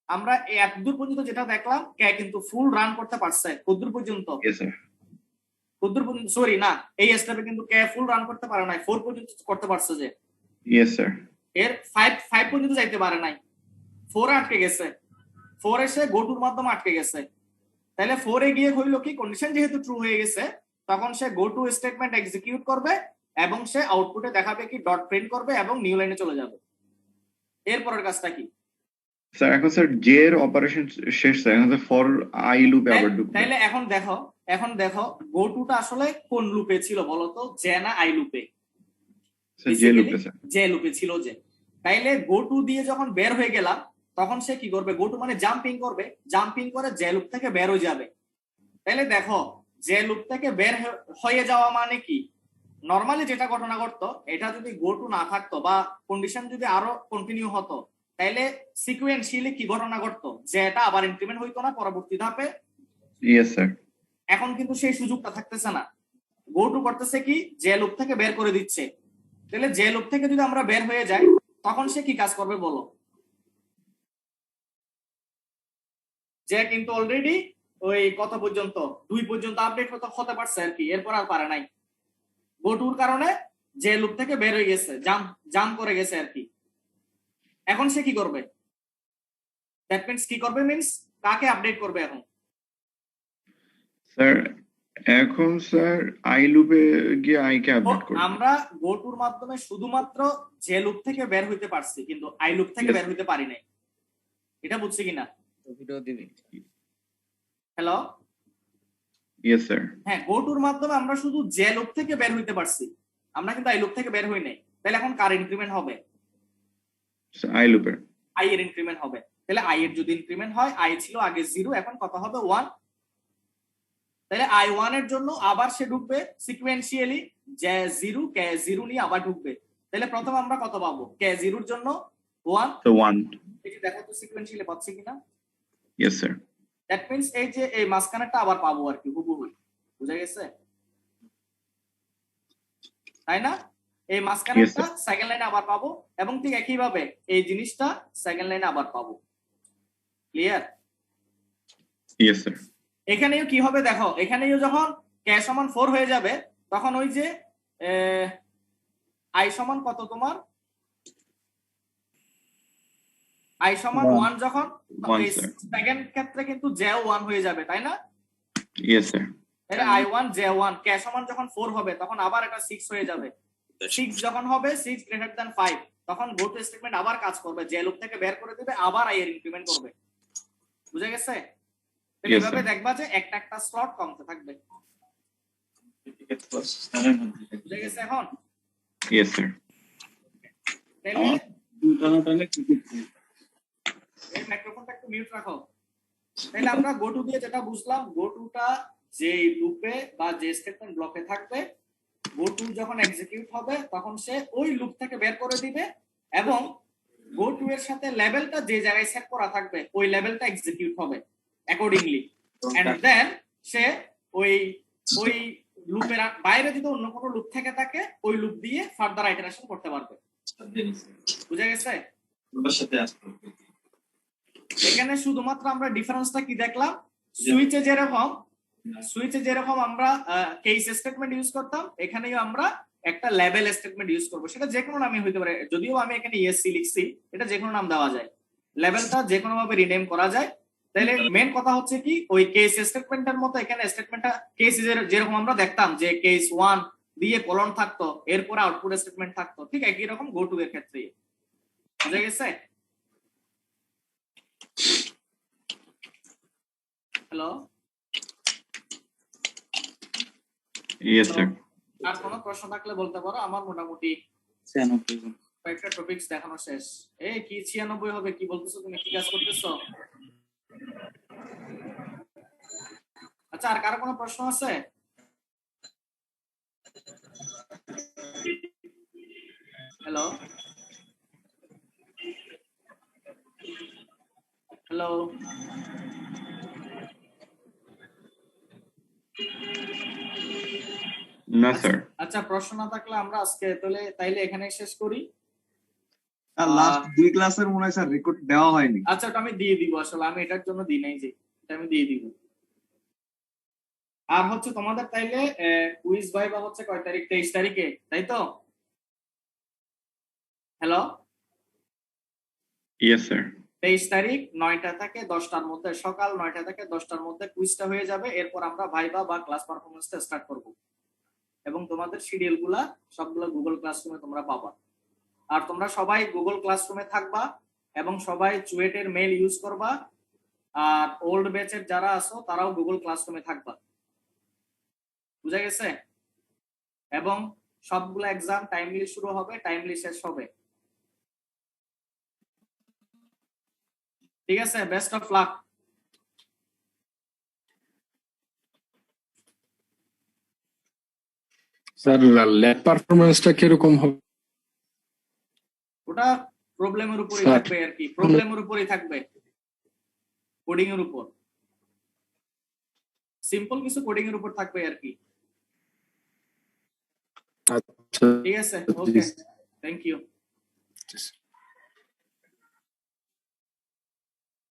আমরা এতদূর পর্যন্ত যেটা দেখলাম, কে কিন্তু ফুল রান করতে পারছে। কতদূর পর্যন্ত? Yes sir. কতদূর পর্যন্ত, সরি না, এই স্টেপে কিন্তু কে ফুল রান করতে পারে নাই, 4 পর্যন্ত করতে পারছে যে। Yes sir. এর 5 পর্যন্ত যাইতে পারে নাই, 4 আটকে গেছে। 4 এসে গো টুর মাধ্যমে আটকে গেছে। তাহলে 4 এ গিয়ে হইলো কি, কন্ডিশন যেহেতু ট্রু হয়ে গেছে তখন সে গো টু স্টেটমেন্ট এক্সিকিউট করবে এবং সে আউটপুটে দেখাবে কি ডট প্রিন্ট করবে এবং নিউ লাইনে চলে যাবে। এরপরের কাজটা কি স্যার? এখন স্যার জে এর অপারেশন শেষ স্যার, এখন ফর আই লুপে আবার ঢুকবে। তাইলে এখন দেখো গো টুটা আসলে কোন লুপে ছিল বলো তো, জে না আই লুপে? স্যার জে লুপে স্যার। জে লুপে ছিল যে। তাইলে গো টু দিয়ে যখন বের হয়ে গেলাম তখন সে কি করবে, গো টু মানে জাম্পিং করবে, জাম্পিং করে জে লুপ থেকে বের হয়ে যাবে। তাইলে দেখো জে লুপ থেকে বের হয়ে যাওয়া মানে কি, নরমালি যেটা ঘটনা ঘটতো, এটা যদি গো টু না থাকতো বা কন্ডিশন যদি আরো কন্টিনিউ হতো তাইলে সিকুয়েন্সিয়ালি কি ঘটনা ঘটতো, যে এটা আবার ইনক্রিমেন্ট হইতো না পরবর্তী ধাপে। Yes sir. এখন কিন্তু সেই সুযোগটা থাকতেছে না। গো টু করতেছে কি, জে লুপ থেকে বের করে দিচ্ছে। তাহলে জে লুপ থেকে যদি আমরা বের হয়ে যাই তখন সে কি কাজ করবে বলো? যে কিন্তু অলরেডি ওই কত পর্যন্ত, 2 পর্যন্ত আপডেট হতে পারছে আর কি, এরপর আর পারে নাই। গো টুর কারণে যে লুপ থেকে বের হয়ে গেছে, জাম্প করে গেছে আর কি। এখন সে কি করবে, দ্যাট মিন্স কি করবে মিন্স কাকে আপডেট করবে এখন? স্যার এখন স্যার আই লুপে গিয়ে আই কে আপডেট করবে। আমরা গো টুর মাধ্যমে শুধুমাত্র যে লুপ থেকে বের হইতে পারছি, কিন্তু আই লুপ থেকে Yes. বের হইতে পারি নাই। এটা বুঝছি কিনা? ভিডিও দিবি। Hello, yes sir. হ্যাঁ, গো টুর মাধ্যমে আমরা শুধু যে লুপ থেকে বের হইতে পারছি, আমরা কিন্তু আই লুপ থেকে বের হই নাই। তাহলে এখন কার ইনক্রিমেন্ট হবে? আই লুপে আই এর ইনক্রিমেন্ট হবে। তাহলে আই এর যদি ইনক্রিমেন্ট হয়, আই ছিল আগে 0, এখন কত হবে 1। তাহলে আই 1 এর জন্য আবার সে ঢুকবে সিকুয়েন্সিয়ালি, যে 0 কে 0 নিয়ে আবার ঢুকবে। তাহলে প্রথম আমরা কত পাবো, কে 0 এর জন্য 1। তো 1। এই দেখো তো সিকুয়েন্সিয়ালি পাচ্ছি কিনা। Yes sir. দ্যাট মিন্স এই যে এই মাঝখানেরটা আবার পাবো আর কি, হুবহু। বুঝা গেছে? তাই না? এই মাঝখানেরটা সেকেন্ড লাইনে আবার পাবো এবং ঠিক একই ভাবে এই জিনিসটা সেকেন্ড লাইনে আবার পাবো। ক্লিয়ার? Yes sir. এখানেও কি হবে দেখো, এখানেও যখন কে সমান 4 হয়ে যাবে তখন ওই যে আই সমান কত তোমার, আই সমান 1 যখন, সেকেন্ড ক্ষেত্রে কিন্তু জে 1 হয়ে যাবে, তাই না? Yes sir. তাহলে আই 1 জে 1 কে সমান যখন 4 হবে তখন আবার এটা 6 হয়ে যাবে। 6 যখন হবে 6 গ্রেটার দ্যান 5 তখন গো টু স্টেটমেন্ট আবার কাজ করবে, যে লুপ থেকে বের করে দিবে, আবার আই এর ইনক্রিমেন্ট করবে। বুঝা গেছে? তাহলে এভাবে দেখবা যে একটা একটা স্লট কমতে থাকবে। বুঝা গেছে এখন? Yes sir. তাহলে এই মাইক্রোফোনটা একটু মিউট রাখো। তাহলে আমরা গো টু দিয়ে যেটা বুঝলাম, গো টুটা যে লুপে বা যে স্টেটমেন্ট ব্লকে থাকবে, গো টু যখন এক্সিকিউট হবে তখন সে ওই লুপ থেকে বের করে দিবে এবং গো টু এর সাথে লেভেলটা যে জায়গায় সেট করা থাকবে ওই লেভেলটা এক্সিকিউট হবে অ্যাকর্ডিংলি, এন্ড দেন সে ওই লুপের বাইরে যদি অন্য কোনো লুপ থেকে থাকে ওই লুপ দিয়ে ফার্দার আইটারেশন করতে পারবে। বুঝা গেছে? এখানে শুধুমাত্র আমরা ডিফারেন্সটা কি দেখলাম, সুইচে যেরকম আমরা কেস স্টেটমেন্ট ইউজ করতাম, এখানেও আমরা একটা লেভেল স্টেটমেন্ট ইউজ করব। সেটা যে কোনো নামই হইতে পারে, যদিও আমি এখানে ইএসসি লিখছি, এটা যে কোনো নাম দেওয়া যায়, লেভেলটা যে কোনো ভাবে রিনেম করা যায়। তাহলে মেন কথা হচ্ছে কি, ওই কেস স্টেটমেন্টের মতো এখানে স্টেটমেন্টটা কেস যেরকম আমরা দেখতাম যে কেস 1 দিয়ে কলন থাকতো, এরপরে আউটপুট স্টেটমেন্ট থাকতো, ঠিক একই রকম গো টু এর ক্ষেত্রে। বুঝা গেছে? Hello, Yes, sir. আর কোনো প্রশ্ন থাকলে বলতে পারো। আমার মোটামুটি 96 জন। কয়েকটা টপিকস দেখানো শেষ। এই কি 96 হবে? কি বলতেছো তুমি? কি কাজ করতেছো? আচ্ছা, আর কারো কোনো প্রশ্ন আছে? Hello, hello, No, sir. আচ্ছা, প্রশ্ন না থাকলে আমরা আজকে তাইলে এখানে শেষ করি। লাস্ট 2 ক্লাসের মনে হয় স্যার রেকর্ড দেওয়া হয়নি। আচ্ছা, ওটা আমি দিয়ে দিব। আসলে আমি এটার জন্য দিই নাই, যে এটা আমি দিয়ে দিব। আর হচ্ছে তোমাদের তাইলে কুইজ ভাইবা হচ্ছে কয় তারিখ? 23 তারিখে, তাই তো? Hello, Yes, sir. 23 তারিখ 9টা থেকে 10টার মধ্যে, সকাল 9টা থেকে 10টার মধ্যে কুইজটা হয়ে যাবে। এরপর আমরা ভাইবা বা ক্লাস পারফরমেন্সটা স্টার্ট করব, এবং তোমাদের শিডিউল গুলা সবগুলো গুগল ক্লাসরুমে তোমরা পাবা। আর তোমরা সবাই গুগল ক্লাসরুমে থাকবা এবং সবাই চুয়েটের মেল ইউজ করবা। আর ওল্ড ব্যাচের যারা আছো তারাও গুগল ক্লাসরুমে থাকবা। বুঝা গেছে? এবং সবগুলো এক্সাম টাইমলি শুরু হবে, টাইমলি শেষ হবে। ঠিক আছে, best of luck. Sir lab পারফরম্যান্সটা কিরকম হবে? ওটা প্রবলেমের উপরই স্যার। থাকবে আর কি, প্রবলেমের উপরই থাকবে, কোডিং এর উপর। সিম্পল কিছু কোডিং এর উপর থাকবে আর কি। আচ্ছা ঠিক আছে, ওকে, থ্যাংক ইউ।